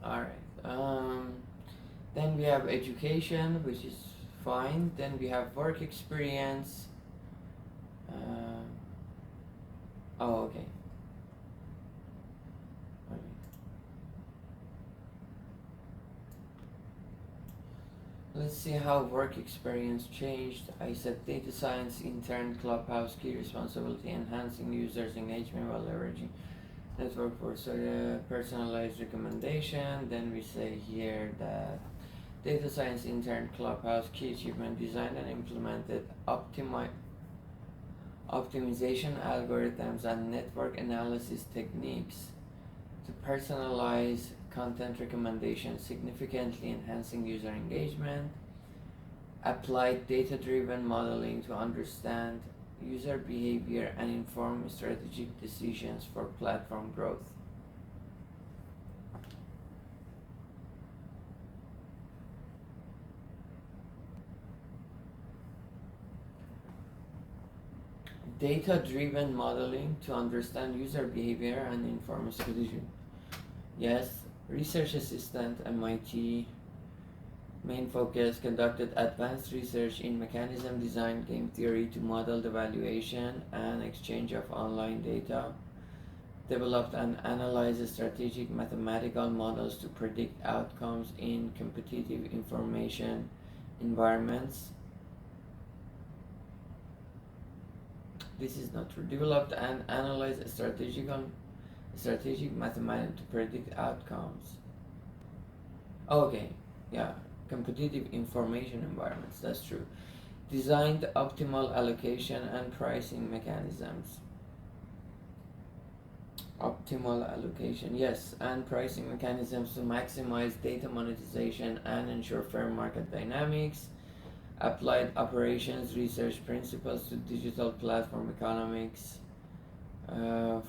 Alright. Then we have education, which is fine. Then we have work experience. Um, oh, okay. Alright. Let's see how work experience changed. I said data science intern, Clubhouse, key responsibility, enhancing users' engagement while leveraging network for personalized recommendation. Then we say here that data science intern, Clubhouse, key achievement, designed and implemented optimization algorithms and network analysis techniques to personalize content recommendations, significantly enhancing user engagement. Applied data driven modeling to understand user behavior and inform strategic decisions for platform growth. Data driven modeling to understand user behavior and inform strategy. Yes, research assistant, MIT. Main focus conducted advanced research in mechanism design game theory to model the valuation and exchange of online data. Developed and analyzed strategic mathematical models to predict outcomes in competitive information environments. This is not true. Developed and analyzed strategic mathematics to predict outcomes. Okay, yeah, competitive information environments, that's true. Designed optimal allocation and pricing mechanisms. Optimal allocation, yes, and pricing mechanisms to maximize data monetization and ensure fair market dynamics. Applied operations research principles to digital platform economics,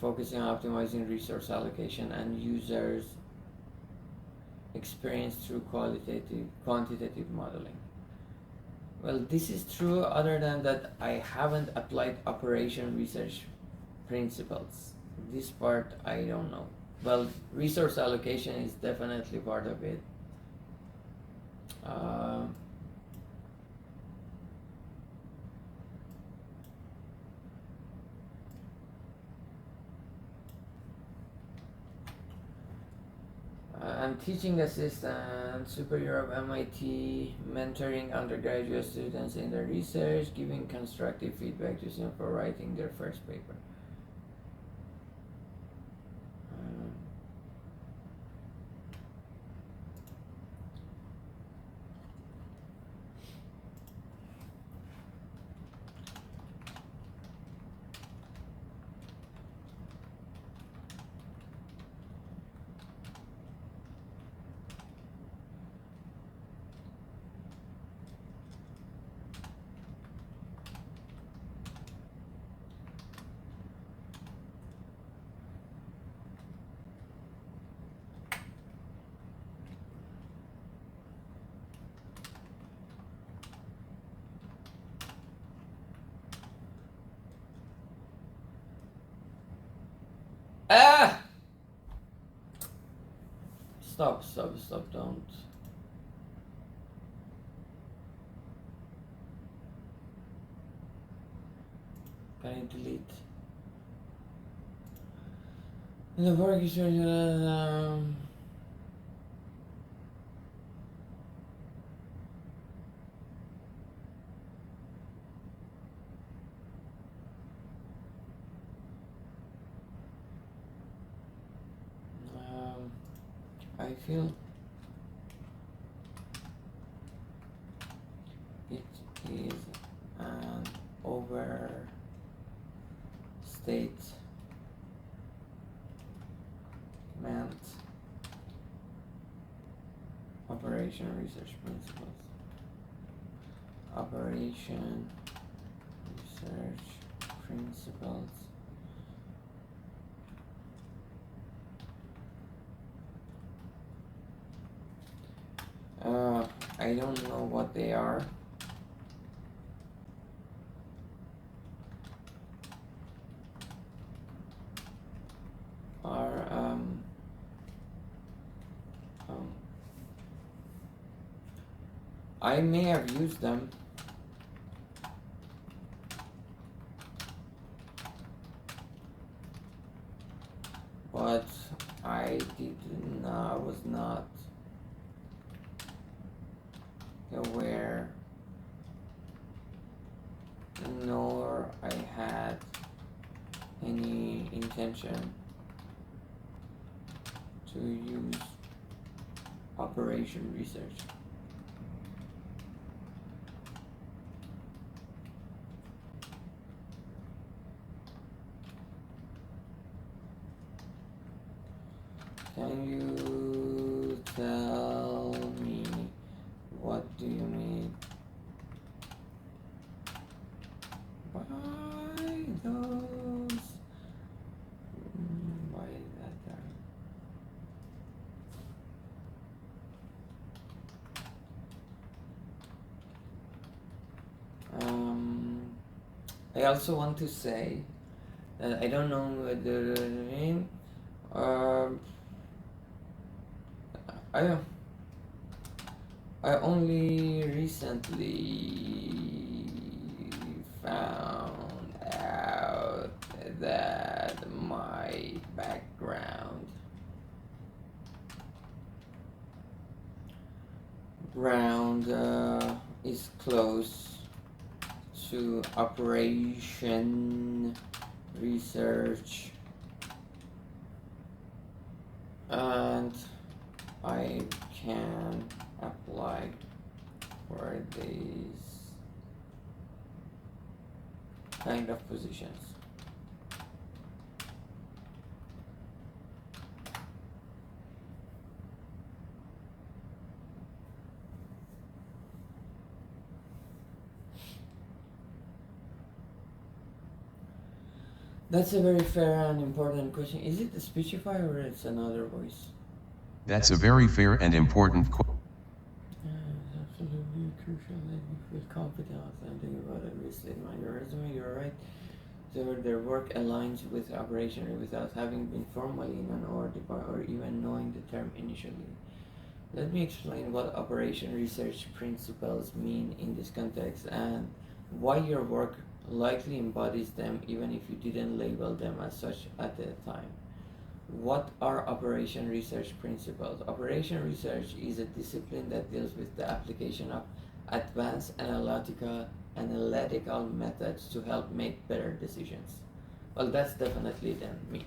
focusing on optimizing resource allocation and users experience through quantitative modeling. Well, this is true, other than that I haven't applied operation research principles. This part I don't know. Well, resource allocation is definitely part of it. I'm teaching assistant, superior of MIT, mentoring undergraduate students in their research, giving constructive feedback to them for writing their first paper. Ah! Stop, don't. Can I delete? The work is I feel it is an overstatement operation research principles. Operation research principles. I don't know what they are. Are I may have used them, but I was not aware, nor I had any intention to use operation research. Can you tell me what do you mean by those? Why is that there? I also want to say that I don't know what the name. I only recently found out that my background is close to operation research, and I can apply for these kind of positions. That's a very fair and important question. Is it the Speechify or it's another voice? That's a very fair and important question. It's absolutely crucial that you feel confident authentic about every statement on your resume. You're right. So their work aligns with operation without having been formally in an OR department or even knowing the term initially. Let me explain what operation research principles mean in this context and why your work likely embodies them even if you didn't label them as such at the time. What are operation research principles? Operation research is a discipline that deals with the application of advanced analytical methods to help make better decisions. Well, that's definitely then me.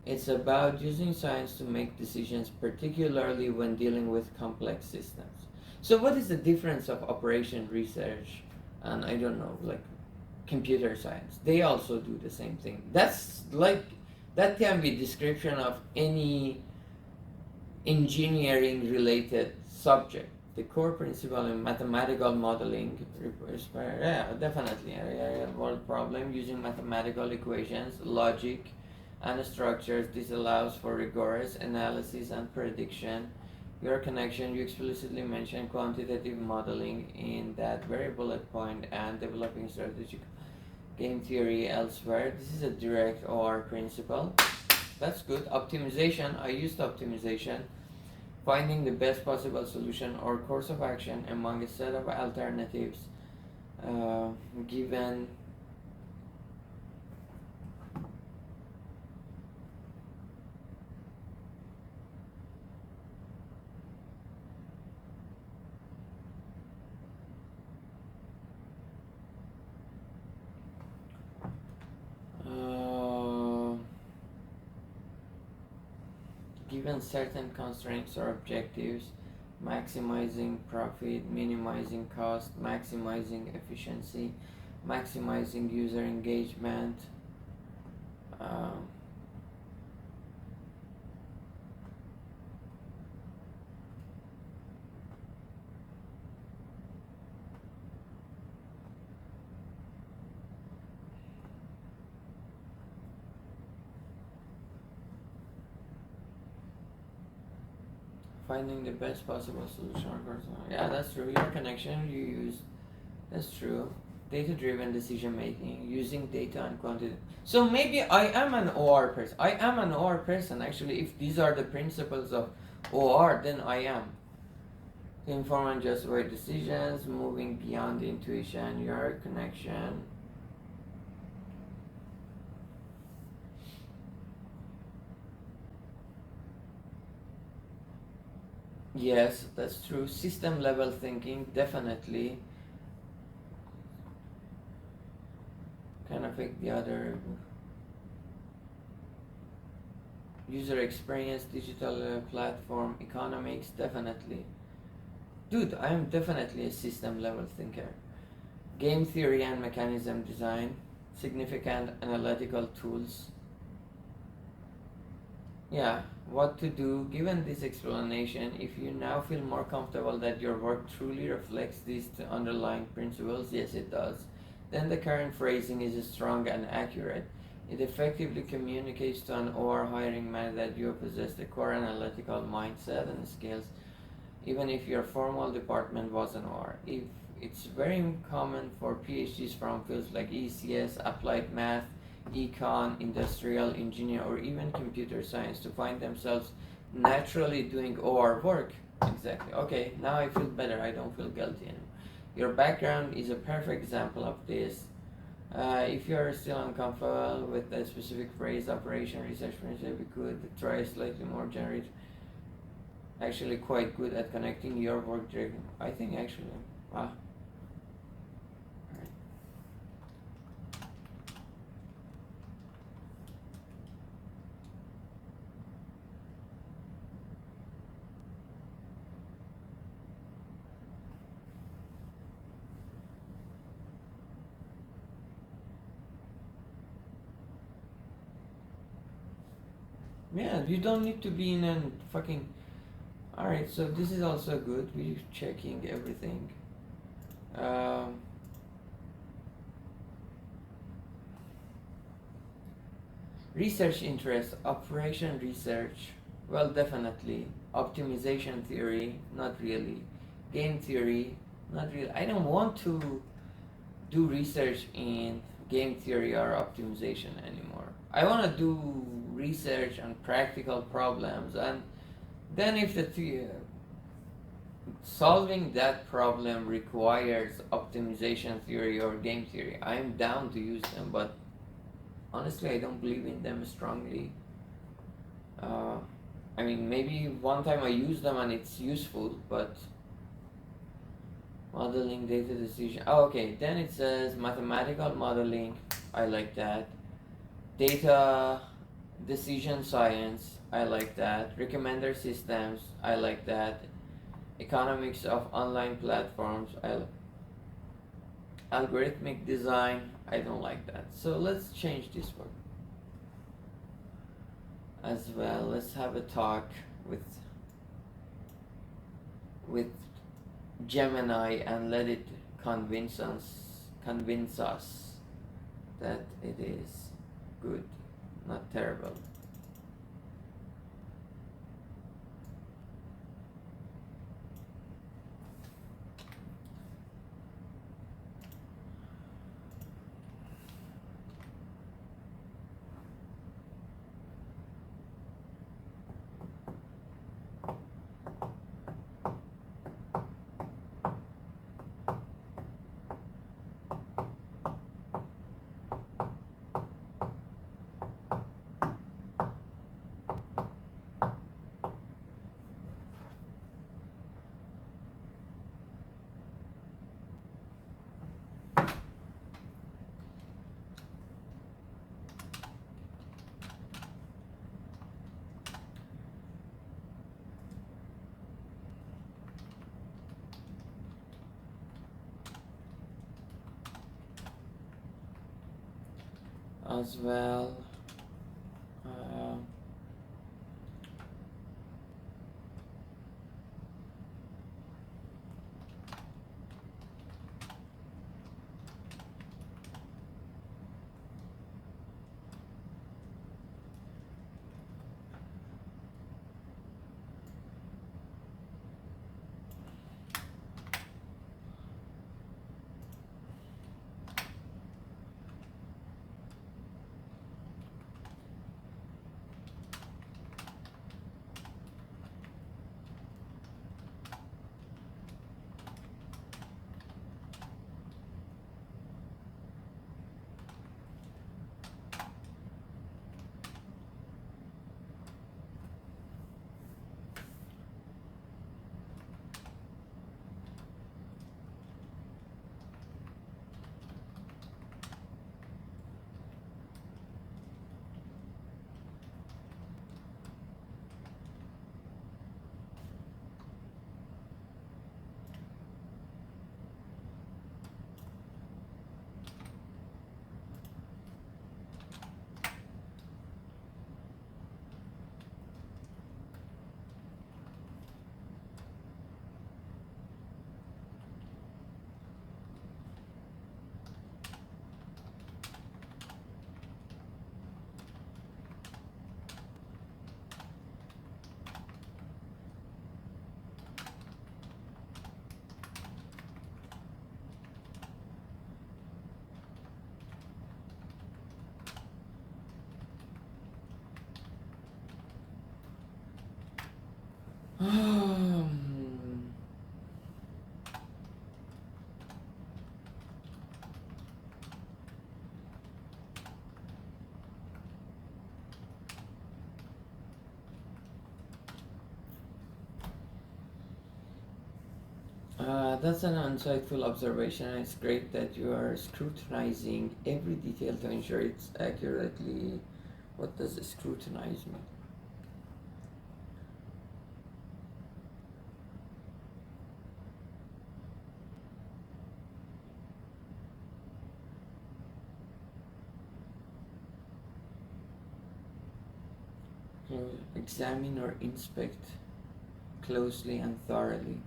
It's about using science to make decisions, particularly when dealing with complex systems. So, what is the difference of operation research and I don't know, like computer science? They also do the same thing. That can be description of any engineering related subject. The core principle in mathematical modeling, definitely a real world problem using mathematical equations, logic, and structures. This allows for rigorous analysis and prediction. Your connection, you explicitly mentioned quantitative modeling in that very bullet point and developing strategic game theory elsewhere. This is a direct OR principle. That's good. Optimization, I used optimization. Finding the best possible solution or course of action among a set of alternatives given given certain constraints or objectives, maximizing profit, minimizing cost, maximizing efficiency, maximizing user engagement. Finding the best possible solution. Yeah, that's true. Your connection you use. That's true. Data-driven decision making, using data and quantity. So maybe I am an OR person. I am an OR person actually. If these are the principles of OR, then I am. To inform and justify decisions, moving beyond intuition, your connection. Yes, that's true. System level thinking, definitely. Can affect the other. User experience, digital platform, economics, definitely. Dude, I am definitely a system level thinker. Game theory and mechanism design, significant analytical tools. Yeah, what to do given this explanation. If you now feel more comfortable that your work truly reflects these underlying principles, yes, it does, then the current phrasing is strong and accurate. It effectively communicates to an OR hiring manager that you possess the core analytical mindset and skills, even if your formal department was an OR. If it's very common for PhDs from fields like ECS, applied math, econ, industrial engineer, or even computer science to find themselves naturally doing OR work. Exactly. Okay, now I feel better. I don't feel guilty anymore. Your background is a perfect example of this. If you are still uncomfortable with a specific phrase, operation, research, we could try a slightly more generic. Actually, quite good at connecting your work directly. I think actually, wow. Yeah, you don't need to be in a fucking. Alright, so this is also good. We're checking everything. Um, Research interest, operation research. Well, definitely. Optimization theory, not really. Game theory, not really. I don't want to do research in game theory or optimization anymore. I want to do research on practical problems, and then if solving that problem requires optimization theory or game theory, I'm down to use them, but honestly, I don't believe in them strongly. Uh, I mean, maybe one time I use them and it's useful, but modeling data decision. Oh, okay, then it says mathematical modeling. I like that. Data decision science. I like that. Recommender systems. I like that. Economics of online platforms. Algorithmic design. I don't like that. So let's change this one as well. Let's have a talk with with Gemini and let it convince us that it is good, not terrible. As well. Uh, That's an insightful observation, and it's great that you are scrutinizing every detail to ensure it's accurately. What does scrutinize mean? Examine or inspect closely and thoroughly.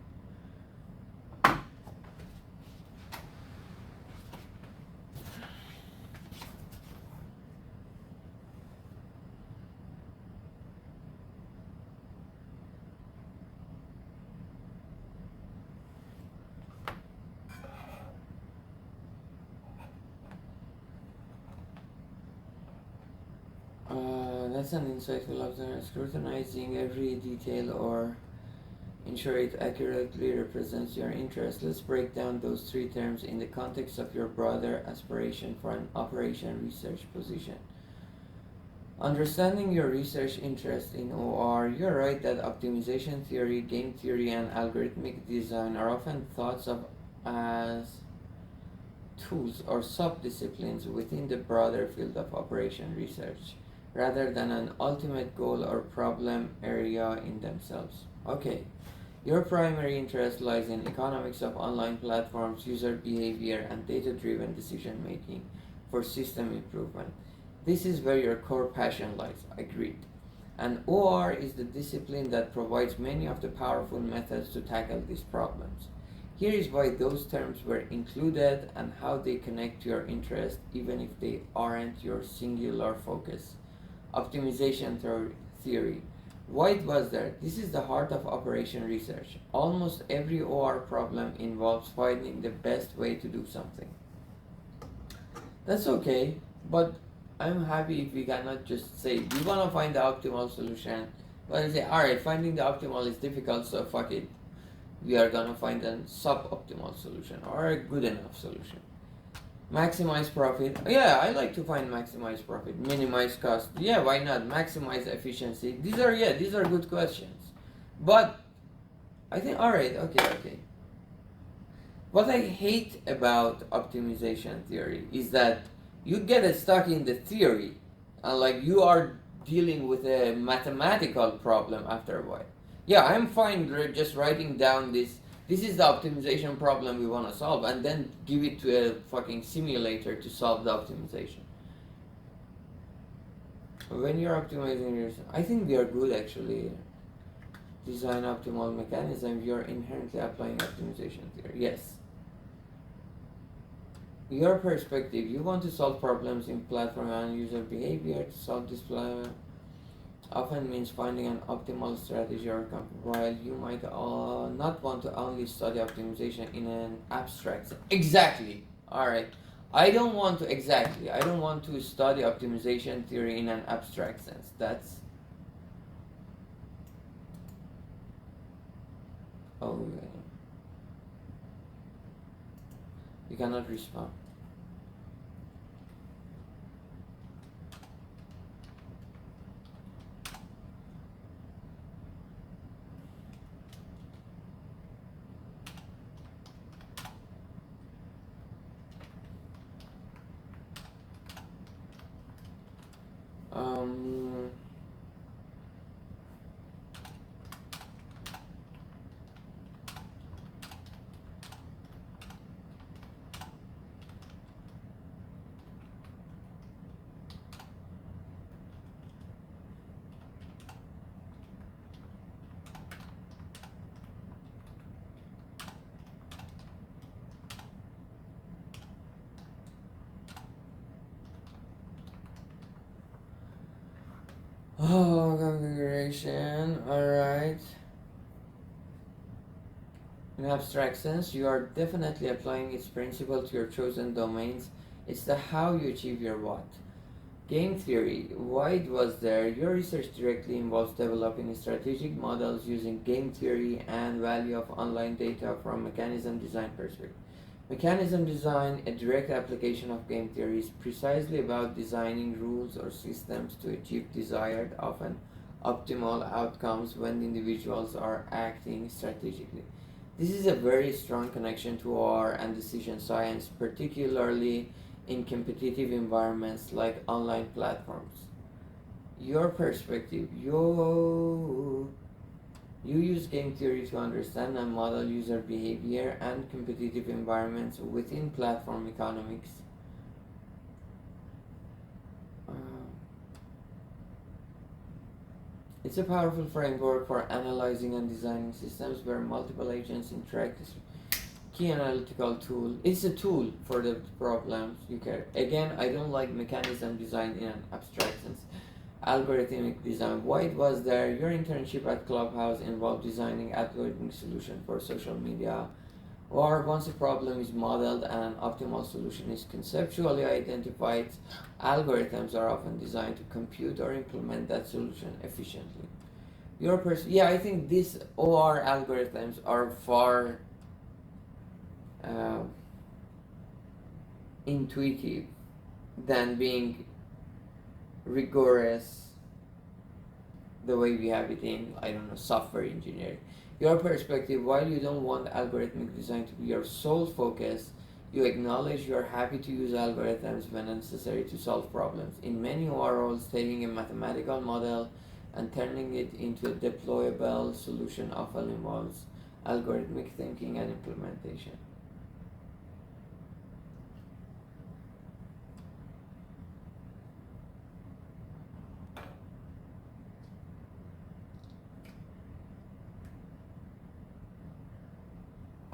That's an insightful observation. Scrutinizing every detail or ensure it accurately represents your interest. Let's break down those three terms in the context of your broader aspiration for an operation research position. Understanding your research interest in OR, you're right that optimization theory, game theory, and algorithmic design are often thought of as tools or subdisciplines within the broader field of operation research, rather than an ultimate goal or problem area in themselves. Okay, your primary interest lies in economics of online platforms, user behavior, and data driven decision making for system improvement. This is where your core passion lies, agreed. And OR is the discipline that provides many of the powerful methods to tackle these problems. Here is why those terms were included and how they connect to your interest, even if they aren't your singular focus. Optimization theory. Why it was there? This is the heart of operation research. Almost every OR problem involves finding the best way to do something. That's okay, but I'm happy if we cannot just say we want to find the optimal solution, but I say, alright, finding the optimal is difficult, so fuck it. We are gonna find a suboptimal solution or a good enough solution. Maximize profit. Yeah, I like to find maximize profit. Minimize cost. Yeah, why not? Maximize efficiency. These are good questions. But I think alright, okay. What I hate about optimization theory is that you get stuck in the theory and like you are dealing with a mathematical problem after a while. Yeah, I'm fine just writing down this is the optimization problem we want to solve and then give it to a fucking simulator to solve the optimization. When you're optimizing yourself, I think we are good actually. Design optimal mechanism, you're inherently applying optimization theory. Yes. Your perspective, you want to solve problems in platform and user behavior. To solve this problem often means finding an optimal strategy or while you might not want to only study optimization in an abstract sense. Exactly. Alright. I don't want to study optimization theory in an abstract sense. That's okay. You cannot respond. Um, configuration. Alright. In abstract sense, you are definitely applying its principle to your chosen domains. It's the how you achieve your what. Game theory, why it was there? Your research directly involves developing strategic models using game theory and value of online data from mechanism design perspective. Mechanism design, a direct application of game theory, is precisely about designing rules or systems to achieve desired, often optimal outcomes when individuals are acting strategically. This is a very strong connection to R and decision science, particularly in competitive environments like online platforms. Your perspective, you use game theory to understand and model user behavior and competitive environments within platform economics. Uh, it's a powerful framework for analyzing and designing systems where multiple agents interact. Key analytical tool. It's a tool for the problems you care. Again, I don't like mechanism design in an abstract sense. Algorithmic design. Why it was there? Your internship at Clubhouse involved designing algorithmic solution for social media. Or once a problem is modeled and an optimal solution is conceptually identified, algorithms are often designed to compute or implement that solution efficiently. Yeah, I think these OR algorithms are far uh, intuitive than being rigorous the way we have it in, I don't know, software engineering. Your perspective, while you don't want algorithmic design to be your sole focus, you acknowledge you are happy to use algorithms when necessary to solve problems. In many OR roles, taking a mathematical model and turning it into a deployable solution often involves algorithmic thinking and implementation.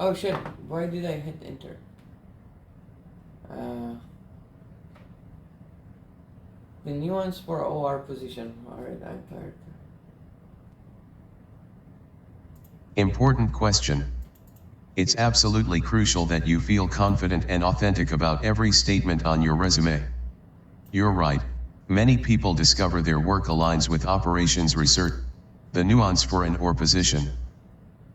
Oh shit, why did I hit enter? Uh, the nuance for OR position. Alright, I'm tired. Important question. It's absolutely crucial that you feel confident and authentic about every statement on your resume. You're right, many people discover their work aligns with operations research, the nuance for an OR position.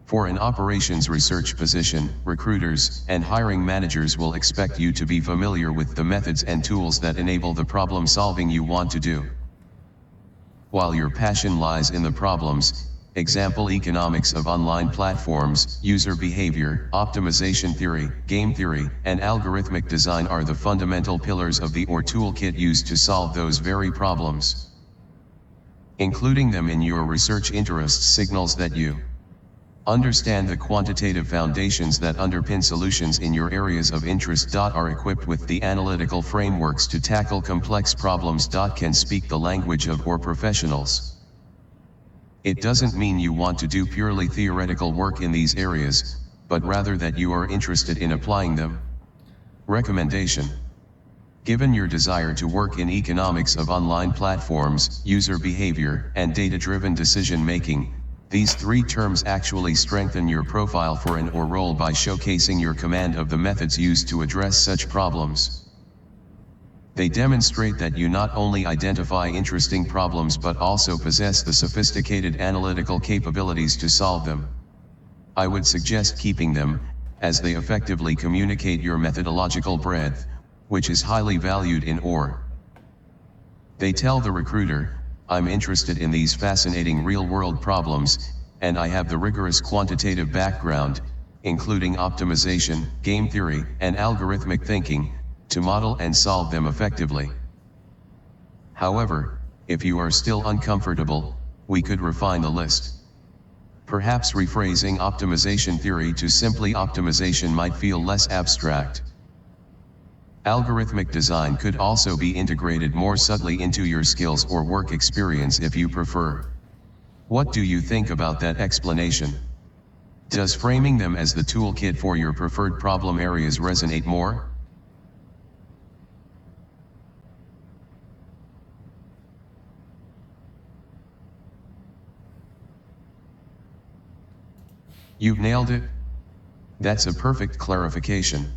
For an operations research position, recruiters and hiring managers will expect you to be familiar with the methods and tools that enable the problem solving you want to do. While your passion lies in the problems, example economics of online platforms, user behavior, optimization theory, game theory, and algorithmic design are the fundamental pillars of the OR toolkit used to solve those very problems. Including them in your research interests signals that you understand the quantitative foundations that underpin solutions in your areas of interest. Are equipped with the analytical frameworks to tackle complex problems. Can speak the language of OR professionals. It doesn't mean you want to do purely theoretical work in these areas, but rather that you are interested in applying them. Recommendation. Given your desire to work in economics of online platforms, user behavior, and data-driven decision-making, these three terms actually strengthen your profile for an OR role by showcasing your command of the methods used to address such problems. They demonstrate that you not only identify interesting problems but also possess the sophisticated analytical capabilities to solve them. I would suggest keeping them, as they effectively communicate your methodological breadth, which is highly valued in OR. They tell the recruiter, I'm interested in these fascinating real-world problems, and I have the rigorous quantitative background, including optimization, game theory, and algorithmic thinking, to model and solve them effectively. However, if you are still uncomfortable, we could refine the list. Perhaps rephrasing optimization theory to simply optimization might feel less abstract. Algorithmic design could also be integrated more subtly into your skills or work experience if you prefer. What do you think about that explanation? Does framing them as the toolkit for your preferred problem areas resonate more? You've nailed it. That's a perfect clarification.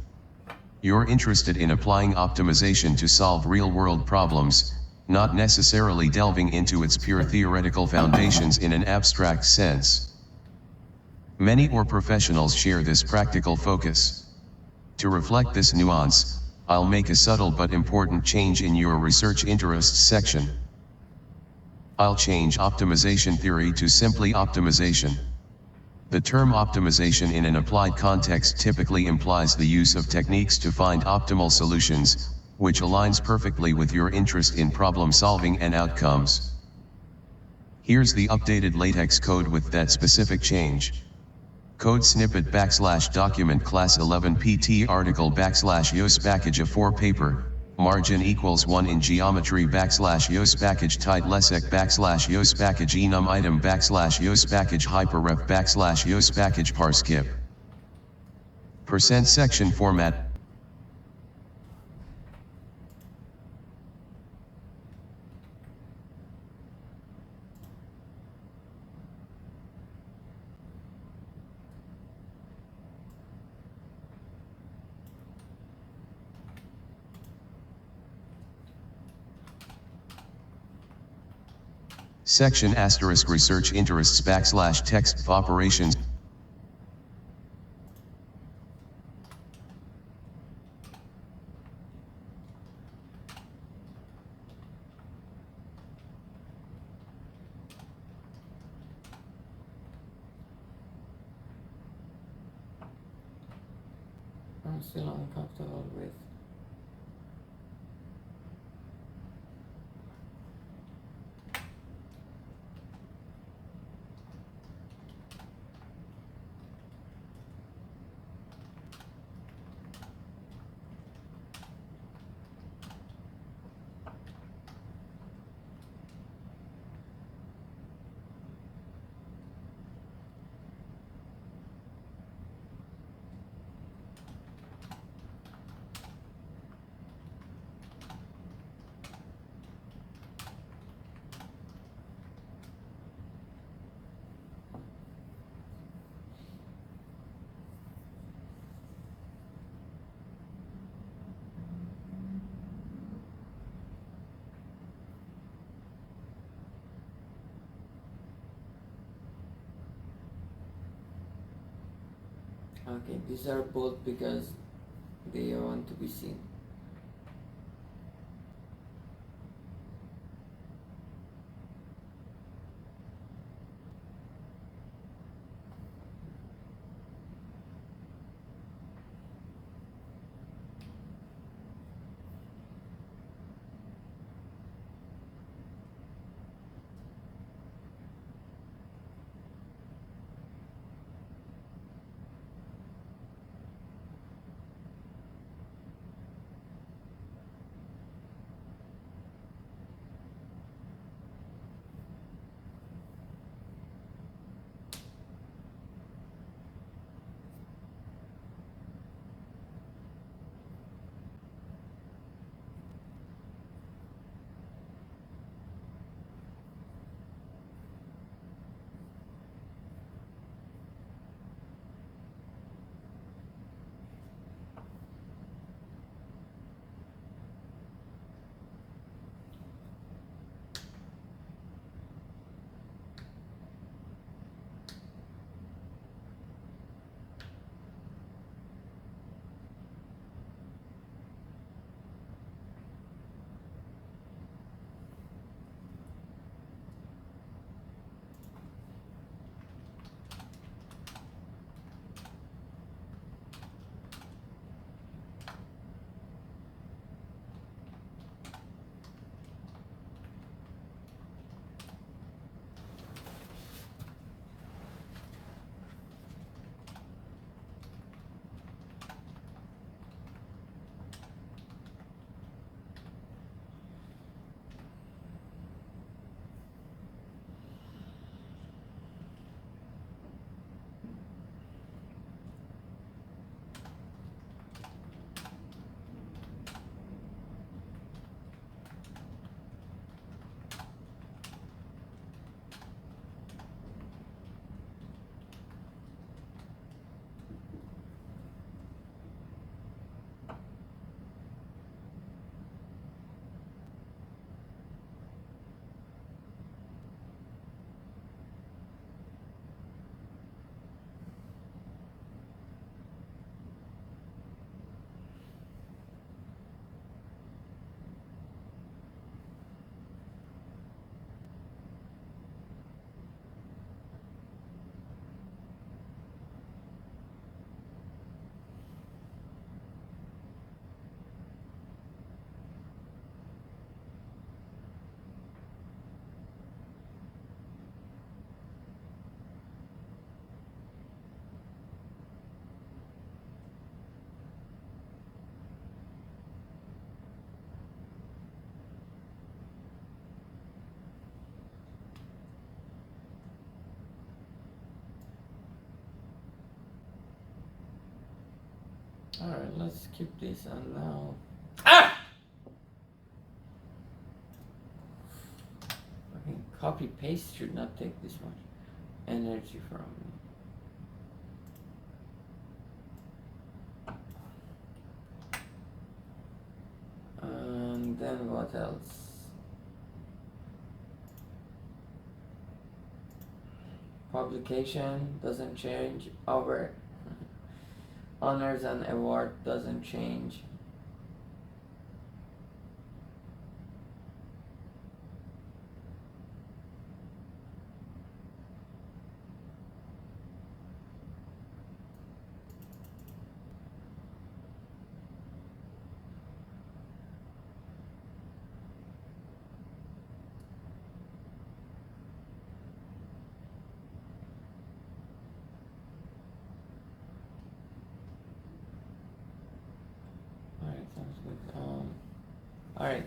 You're interested in applying optimization to solve real-world problems, not necessarily delving into its pure theoretical foundations in an abstract sense. Many OR professionals share this practical focus. To reflect this nuance, I'll make a subtle but important change in your research interests section. I'll change optimization theory to simply optimization. The term optimization in an applied context typically implies the use of techniques to find optimal solutions, which aligns perfectly with your interest in problem solving and outcomes. Here's the updated LaTeX code with that specific change. Code snippet \document class 11 pt article \yos package of 4 paper, margin equals 1 in geometry \yos package tight lesec \yos package enum item \yos package hyperref \yos package parskip. Section format. Section * research interests \text of operations. I'm still uncomfortable with okay, these are both because they want to be seen. Alright, let's keep this on now. Ah! Fucking copy paste should not take this much energy from me. And then what else? Publication doesn't change. Our honors and award doesn't change. Alright, sounds good. Alright.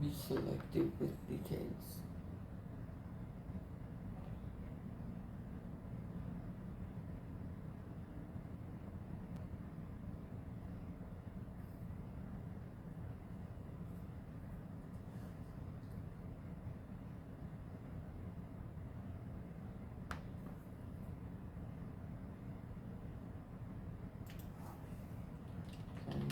Be selective with details. Can you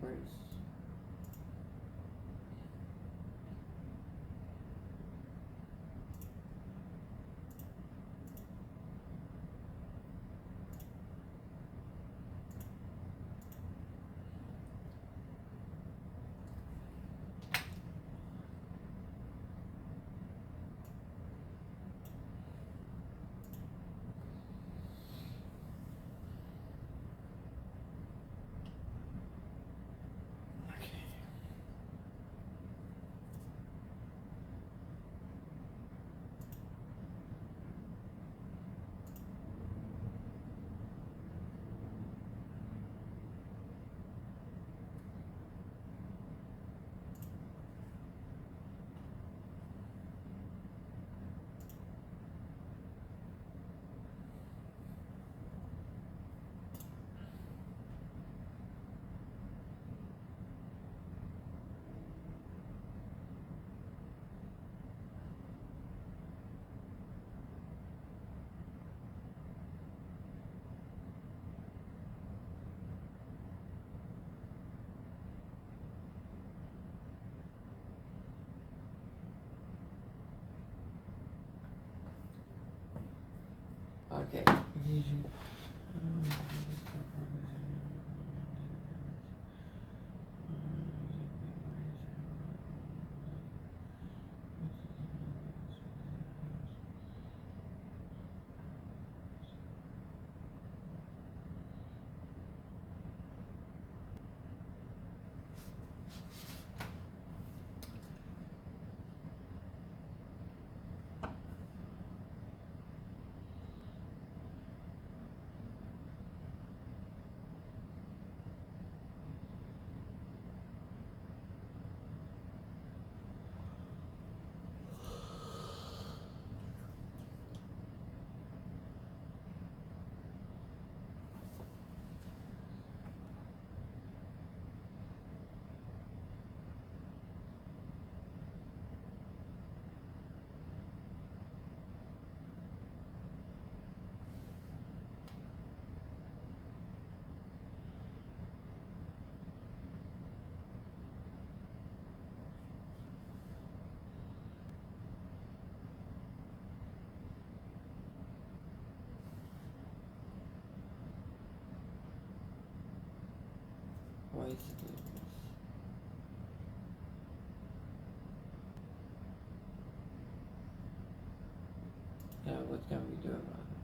Grace? Okay. Okay. what can we do about it?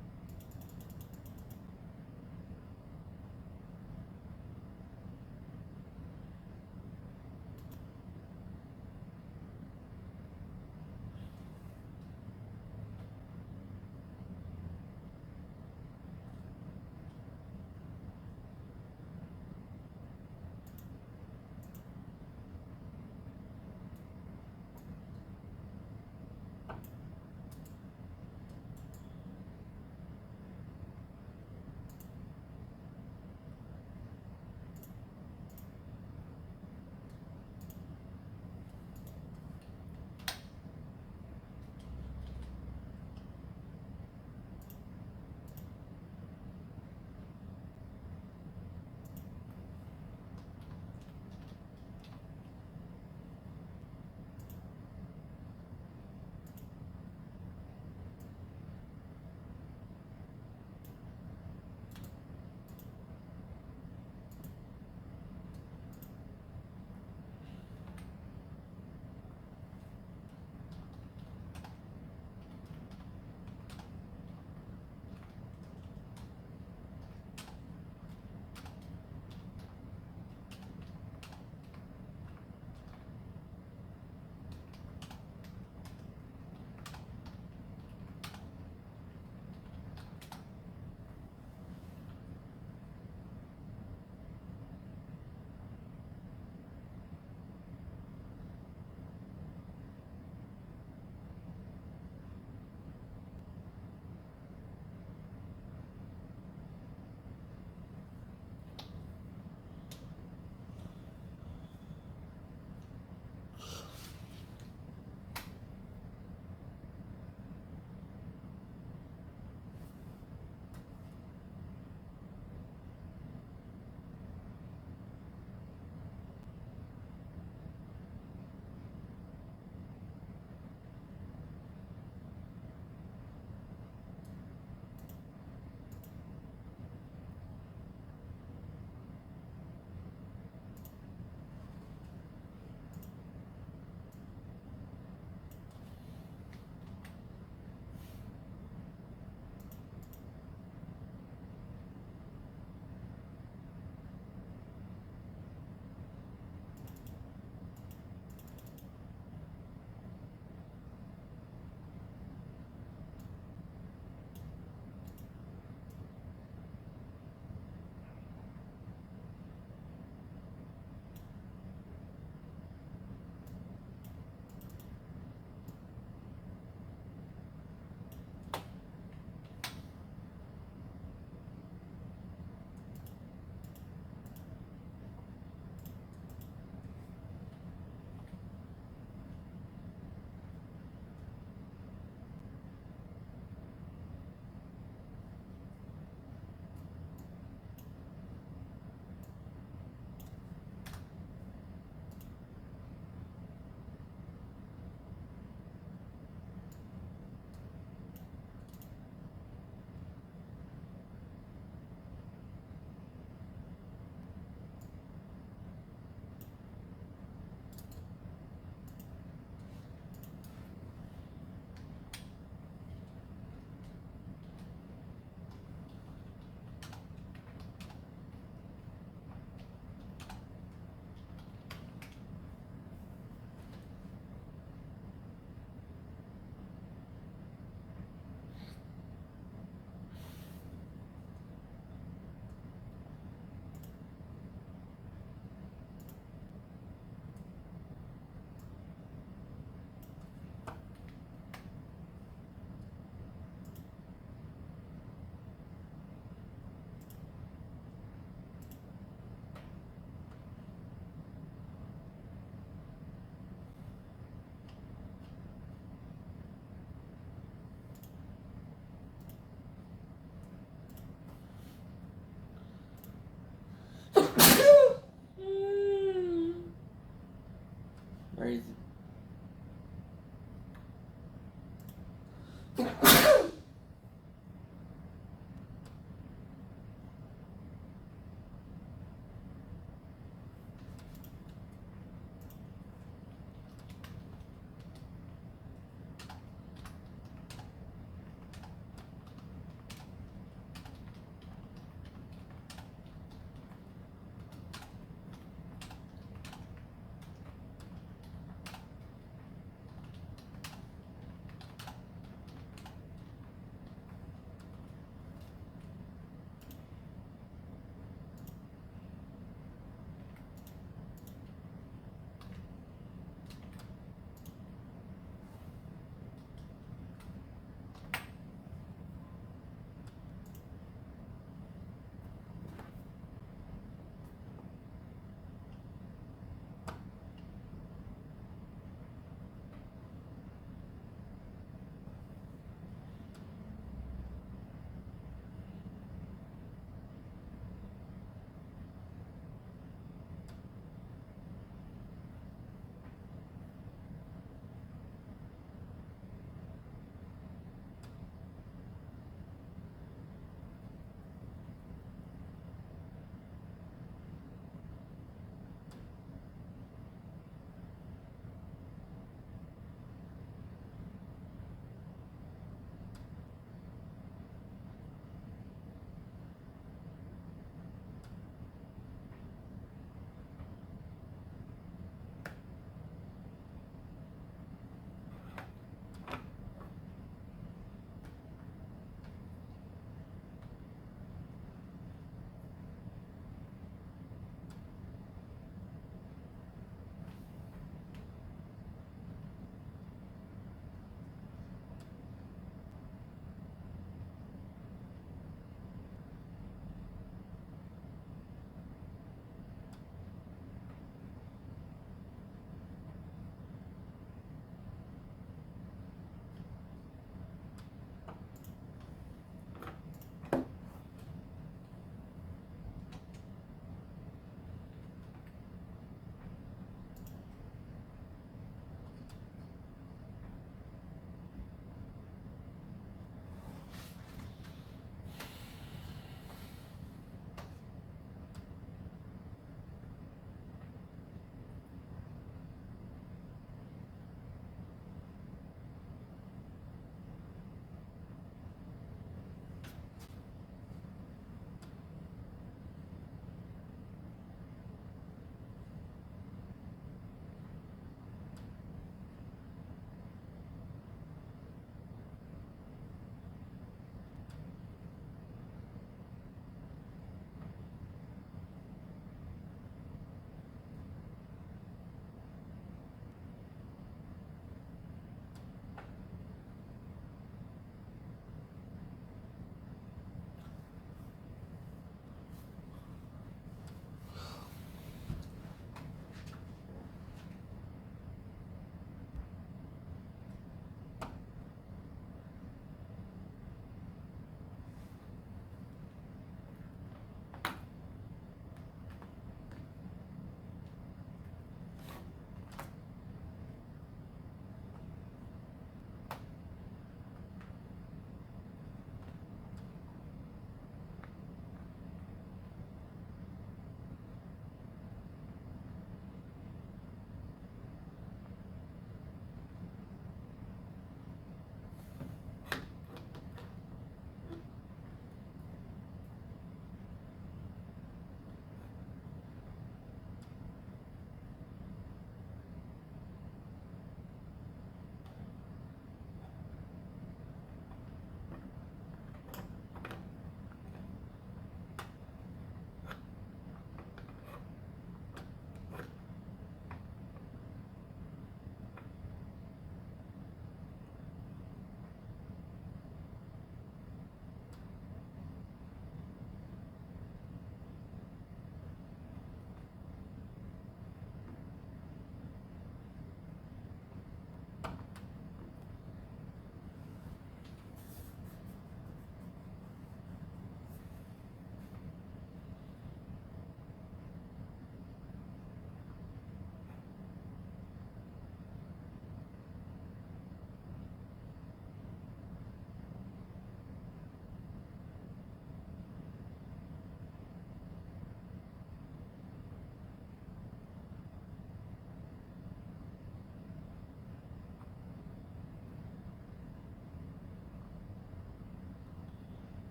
Where is it?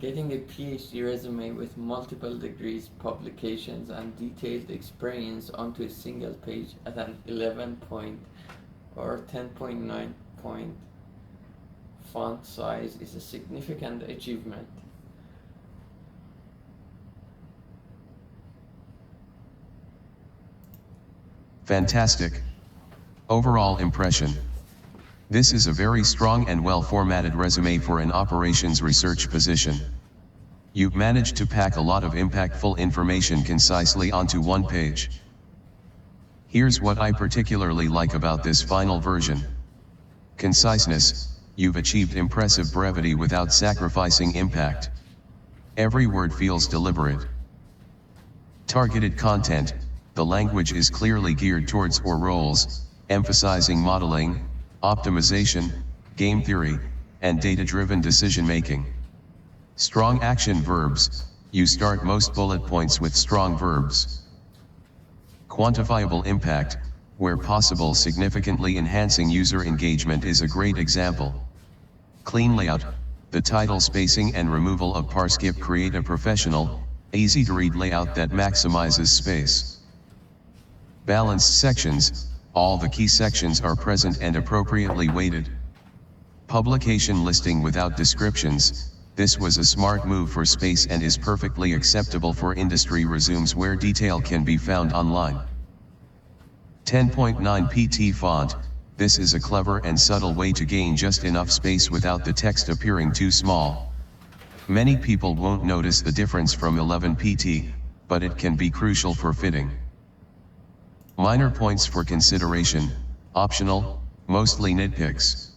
Getting a PhD resume with multiple degrees, publications, and detailed experience onto a single page at an 11 point or 10.9 point font size is a significant achievement. Fantastic. Overall impression. This is a very strong and well-formatted resume for an operations research position. You've managed to pack a lot of impactful information concisely onto one page. Here's what I particularly like about this final version. Conciseness. You've achieved impressive brevity without sacrificing impact. Every word feels deliberate. Targeted content. The language is clearly geared towards or roles, emphasizing modeling, optimization, game theory, and data-driven decision-making. Strong action verbs. You start most bullet points with strong verbs. Quantifiable impact. Where possible, significantly enhancing user engagement is a great example. Clean layout. The title spacing and removal of parskip create a professional, easy-to-read layout that maximizes space. Balanced sections. All the key sections are present and appropriately weighted. Publication listing without descriptions. This was a smart move for space and is perfectly acceptable for industry resumes where detail can be found online. 10.9 pt font. This is a clever and subtle way to gain just enough space without the text appearing too small. Many people won't notice the difference from 11 pt, but it can be crucial for fitting. Minor points for consideration, optional, mostly nitpicks.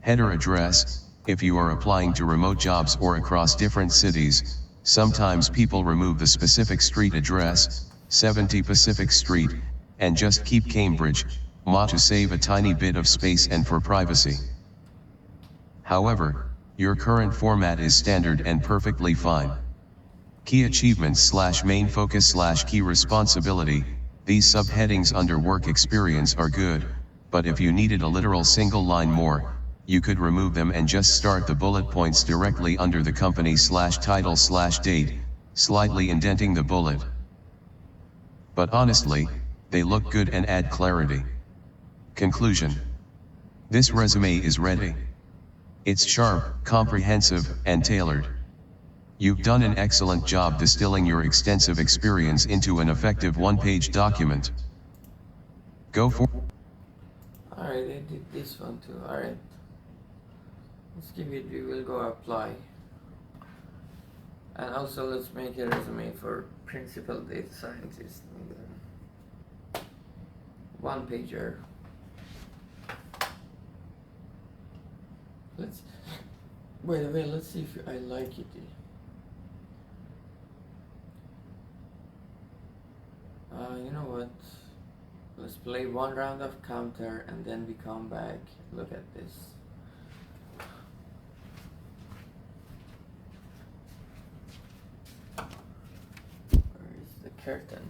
Header address. If you are applying to remote jobs or across different cities, sometimes people remove the specific street address, 70 Pacific Street, and just keep Cambridge, MA to save a tiny bit of space and for privacy. However, your current format is standard and perfectly fine. Key achievements / main focus / key responsibility. These subheadings under work experience are good, but if you needed a literal single line more, you could remove them and just start the bullet points directly under the company / title / date, slightly indenting the bullet. But honestly, they look good and add clarity. Conclusion. This resume is ready. It's sharp, comprehensive, and tailored. You've done an excellent job distilling your extensive experience into an effective one-page document. Go for. Alright, I did this one too. Alright. Let's give it, we will go apply. And also let's make a resume for principal data scientist. One pager. Let's, by the way, let's see if I like it. You know what? Let's play one round of counter and then we come back. Look at this. Where is the curtain?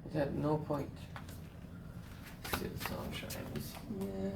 It had no point. Still sun shines. Yeah.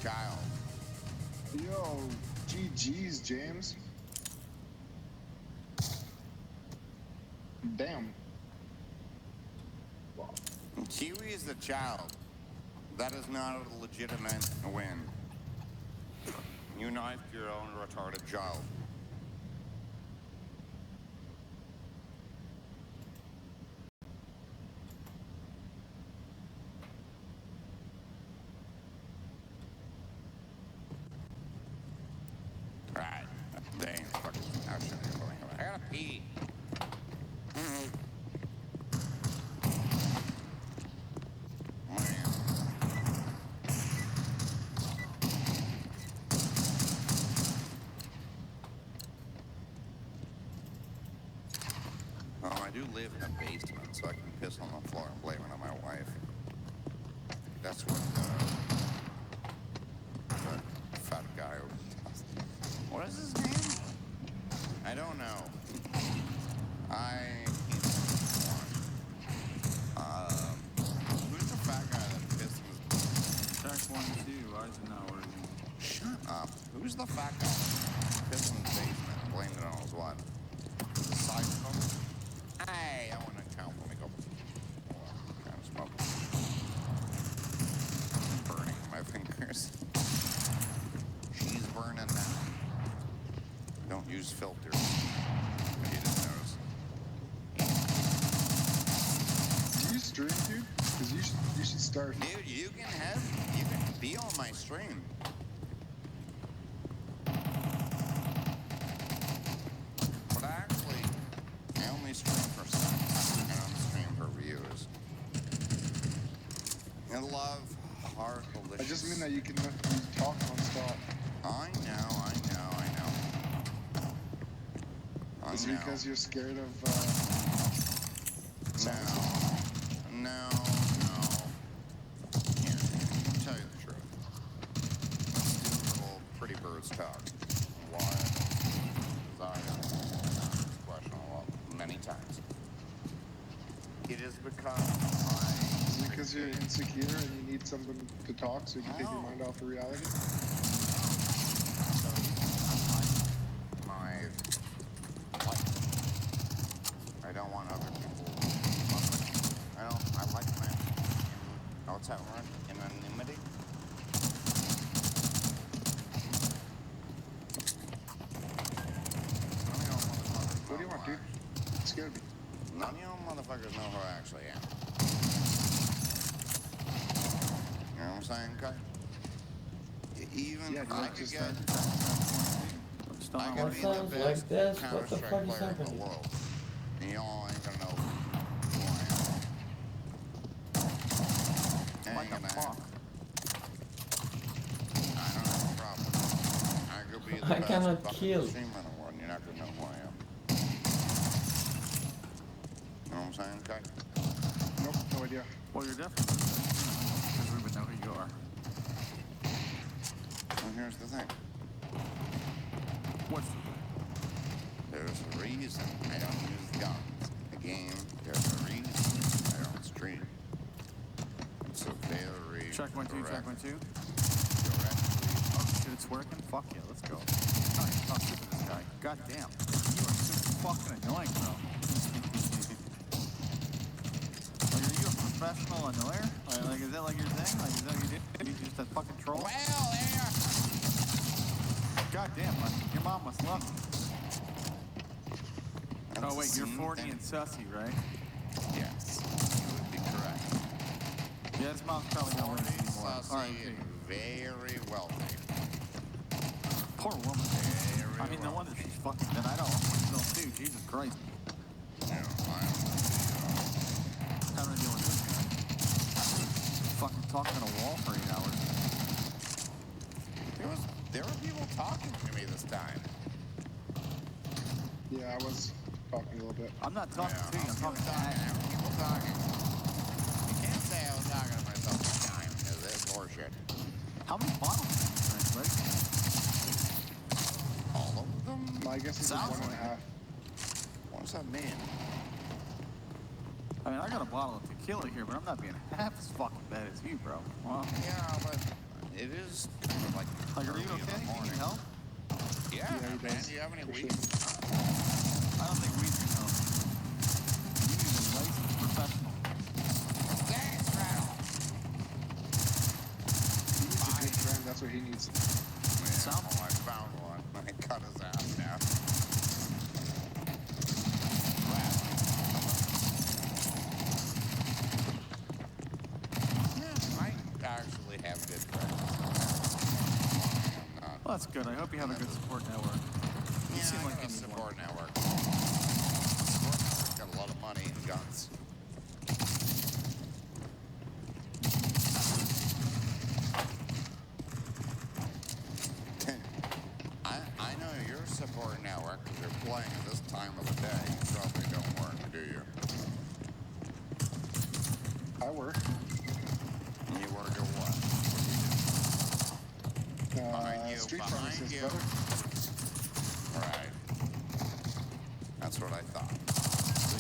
child. Yo, GG's, James. Damn. Kiwi is the child. That is not a legitimate win. You knifed your own retarded child. Right. They ain't fucking. I shouldn't be going. I gotta pee. Man. I do live in a basement, so I can piss on the floor and blame it on my wife. That's what the fat guy. What is his name? I don't know. Who's the fat guy that pissed in his... Check 1, 2, Eisenhower. Shut up. Who's the fat guy that pissed in his basement and blamed it on his wife? The side smoker? Hey, I want to count. Let me go. Kind of smoke. Burning my fingers. She's burning now. Don't use filters. He just knows. Do you stream, dude? Because you should start. Dude, you can be on my stream. But actually, I only stream for subs. I don't stream for views. I love heart delicious. I just mean that you talk non-stop. I know. Is it because you're scared of No. Yeah, I'll tell you the truth. Let's do a little pretty birds talk. Why? Because I have this question many times. It is because Is it because you're insecure and you need something to talk so you can take your mind off of reality? I don't want other people. I like my. What's that word? Anonymity? What do you want, dude? It scared me. None of you motherfuckers know who I actually am. You know what I'm saying, okay? Even Yeah, I dude, could just get. I What could be the sounds like best this? What the Counter-Strike fuck is player in the happening? world. And y'all ain't gonna know who I am. What the fuck? I don't have a problem. I could be the I best cannot fucking kill. streamer in the world, and you're not gonna know who I am. You know what I'm saying, okay? Nope, no idea. Well, you're definitely because we would know who you are. Well, here's the thing. What's There's a reason I don't use guns in the game. There's a reason I don't stream. It's a very check 1, 2, check 1, 2? correct Oh shit, it's working? Fuck yeah, let's go. Alright, talk to this guy. God damn. You are super fucking annoying, bro. Like, are you a professional annoyer? Like, is that like your thing? Like, is that what you do? You just a fucking troll? Well, there. God damn, man. Your mom must love you. Oh wait, you're 40 and sussy, right? Yes, you would be correct. Yeah, his mom's probably not with you anymore. Sussy Alright, and very wealthy. poor woman. Very I mean, no wealthy. wonder she's fucking dead. I don't want myself too. Jesus Christ. You know, I don't Having to deal with this guy. Fucking talking to a wall for 8 hours. There were people talking to me this time. Yeah, I was talking a little bit. I'm not talking to you, I'm talking to talking. Adam. People talking. You can't say I was talking to myself this time because it's horseshit. How many bottles did you drink, buddy? All of them? I guess it's Sounds one and a like half. What does that mean? I mean, I got a bottle of tequila here, but I'm not being half as fucking bad as you, bro. Well, Yeah, but it is kind of like Like, are you early in the okay? You morning. need help? Yeah, Yeah, he man. does. Do you have any For weed? sure. I don't think we can help. You need a licensed professional. Thanks, Rattle. He needs a good friend. That's what he needs. Yeah, Sounds- well, I found one. I cut his ass now. Yeah, I actually have good friends. I'm not. Well, that's good. I hope you have a good support network. You Yeah, seem I like got you a need one. support network. Support network's got a lot of money and guns. I know your support network because you're playing at this time of the day. You probably don't work, do you? I work. You work at what? Behind you, Street behind pharmacist, you. brother. Right. That's what I thought. So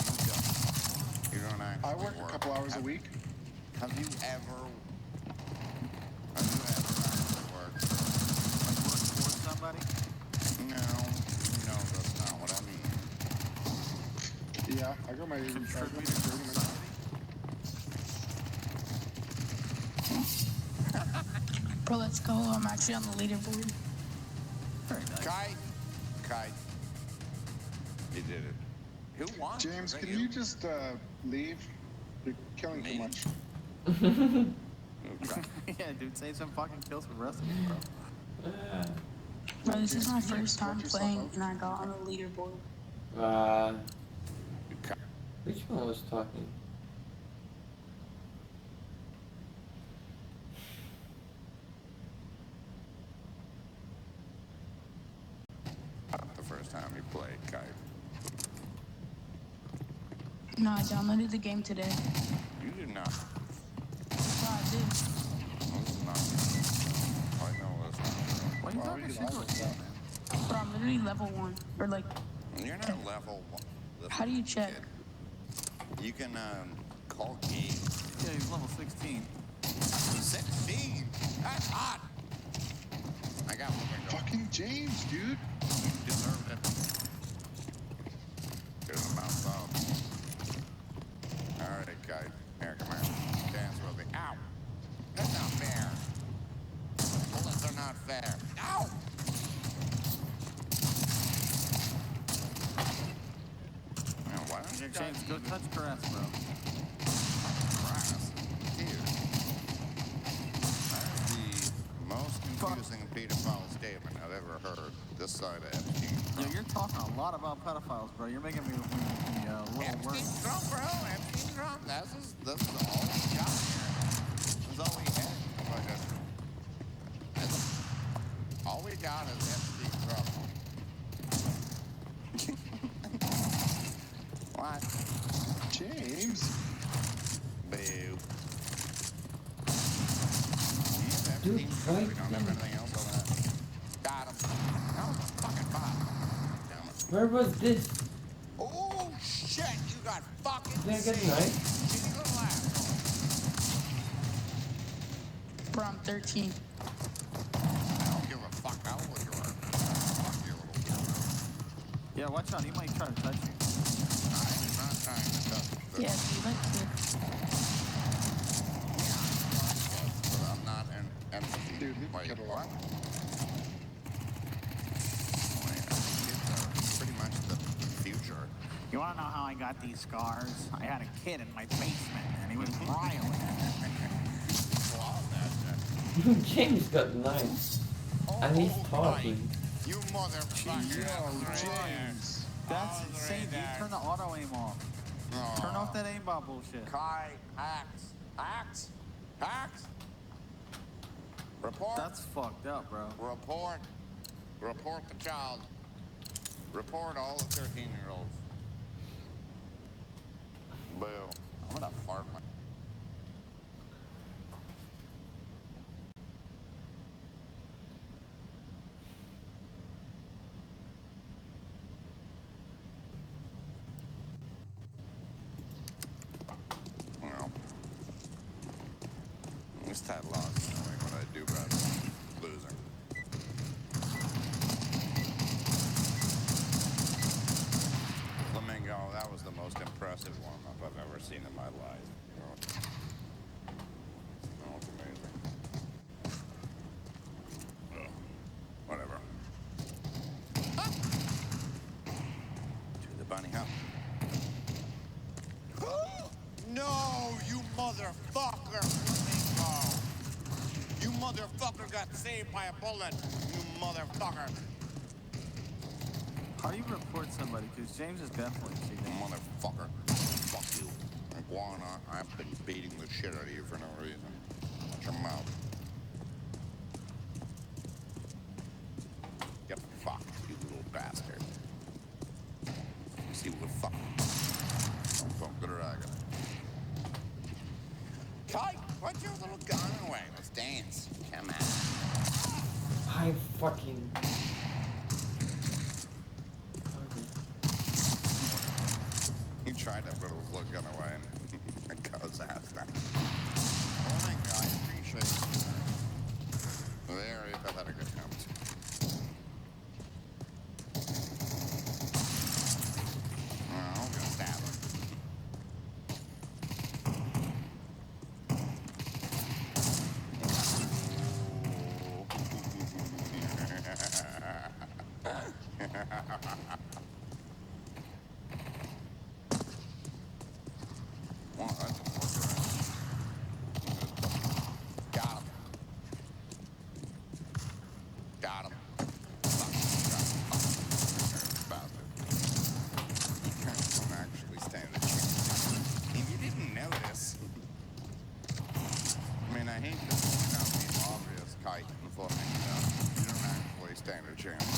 you don't actually I work a couple hours a week. Have you ever actually worked for... Like, work for somebody? No, that's not what I mean. Yeah, I got my Contribute to tournament. society? Bro, let's go. I'm actually on the leaderboard. Very nice. Kite. You did it. Who won? James, Was that can you just leave? You're killing too Me? much. Okay. Yeah, dude, save some fucking kills for the rest of us, bro. Bro, this is my James, first time watch yourself playing, out. and I got on the leaderboard. Okay. Which one was talking? The first time you played Kite. No, I downloaded the game today. You did not. So I did. This is not. I know it's not. Why are you Well, talking we shit can to all us, do man? that. Bro, I'm literally level 1. Or like, You're not level one. Listen, how do you check? kid. You can call Gabe. Yeah, he's level 16. 16? That's hot. I got one more go. Fucking James, dude. You deserved it. Get him mouth out. All right, Kite. Here, come here. Dance with me. Ow. That's not fair. Bullets are not fair. Ow! Now, why don't you James, go touch grass, bro. grass? Here. That's the most confusing pedophile statement I've ever heard this side of Epstein. Yeah, you're talking a lot about pedophiles, bro. You're making me a little Epstein worried. Trump, bro. Epstein Trump. This is all we got here. This is all we had. All we got is Epstein Trump. What? James. Boo. Dude, We don't right have there. anything else on that. Got him. That was a fucking bot. Damn it. Where was this? Oh, shit. You got fucking Did I get a sick. knife? Give me the last Bro, I'm 13. I don't give a fuck how old you are. Fuck you, little kid. Yeah, watch out. He might try to touch you. I'm not trying to touch this. Yeah, dude, like kids. But I'm not an entity. Dude, leave the Wait, kid what? alone. Wait, kids are pretty much the future. You want to know how I got these scars? I had a kid in my basement, and he was violent. Wow, that, James got knives. And he's talking. You motherfucker. Yo, James. That's insane, dude. Turn the auto aim off. Turn off that aimbot bullshit. Kai, hacks. Report. That's fucked up, bro. Report the child. Report all the 13-year-olds. Boo. I'm gonna fart my... Well, at least that log's knowing what I do better. most impressive warm-up I've ever seen in my life. You know, it's amazing. Ugh. Whatever. Ah! To the bunny hop. No, you motherfucker! Flamingo! You motherfucker got saved by a bullet! You motherfucker! How do you report somebody? Because James is definitely cheating. Motherfucker. Fuck you. Iguana, I've been beating the shit out of you for no reason. Watch your mouth. Get fucked, you little bastard. You see what the fuck? Don't fuck the dragon. Kite, put your little gun away. Let's dance. Come on. I fucking. He tried to put his little gun away and cut his ass down. Oh my god, I appreciate it. Very pathetic attempt. I'm gonna stab him. Well, that's a got him. Got him. Bastard. You can't actually stand a chance. If you didn't notice, I mean, I hate to point out the obvious, Kite and Flamingo. You don't actually stand a chance.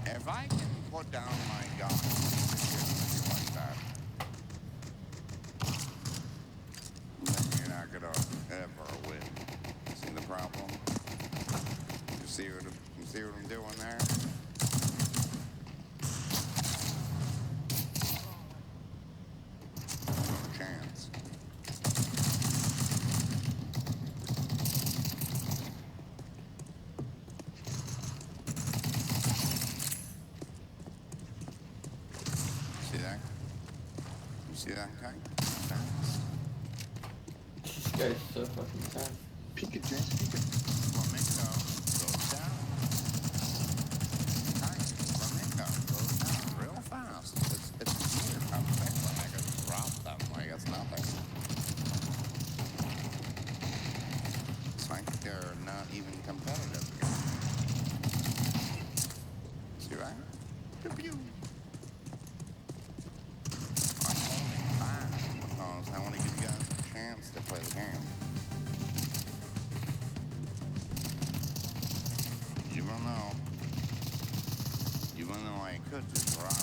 If I can put down my gun like that, then you're not gonna ever win. See the problem? You see what I'm doing there? No chance. See that? You see that guy? This guy's so fucking fast. Peek it, James, peek it. Flamingo goes down. Nice. Flamingo goes down real fast. It's weird how quick Flamingo dropped them like it's nothing. It's like they're not even competitive again. See that? Pew pew. I'm holding back because I want to give you guys a chance to play the game. Even though I could just drop.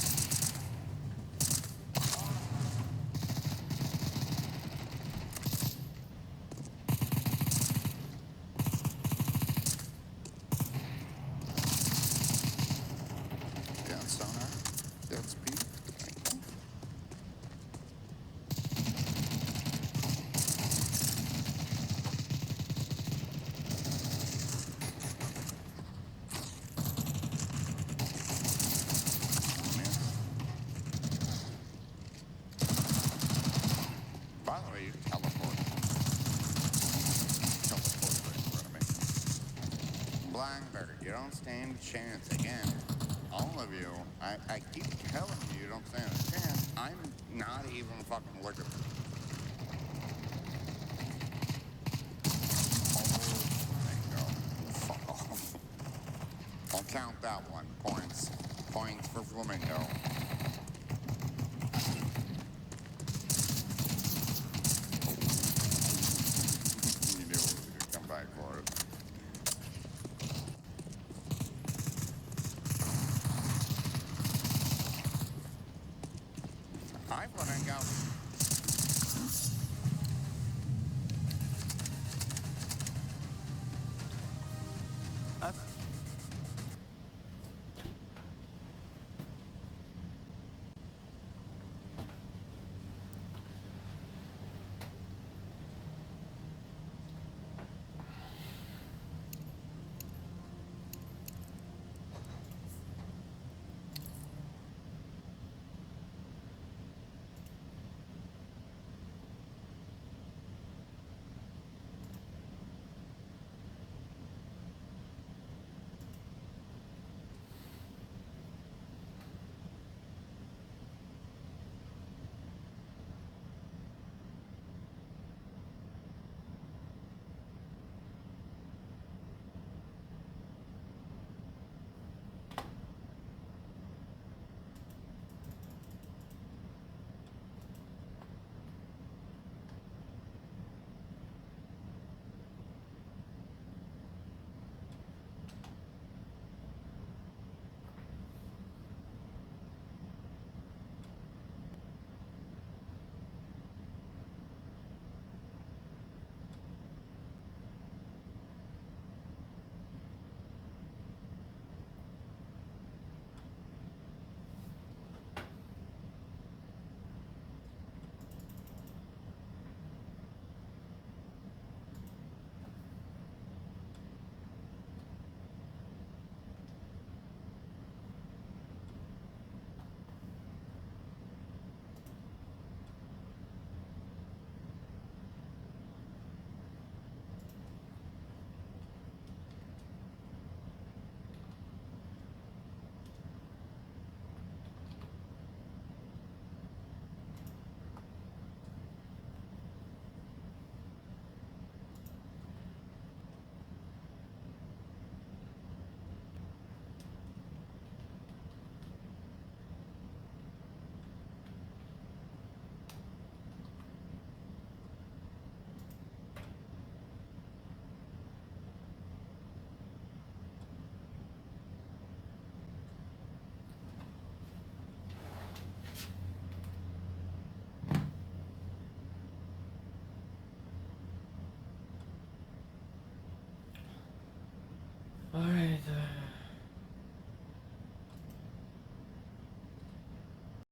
Dead sonar, dead speed. Thank you. By the way, you teleport. Teleport right in front of me. Blackbird, you don't stand a chance again. All of you, I keep telling you you don't stand a chance. I'm not even fucking looking. Oh, there you go. Fuck off. I'll count that one. Points. Points for Flamingo. You knew it was gonna come back for it. Hi, Flamingo.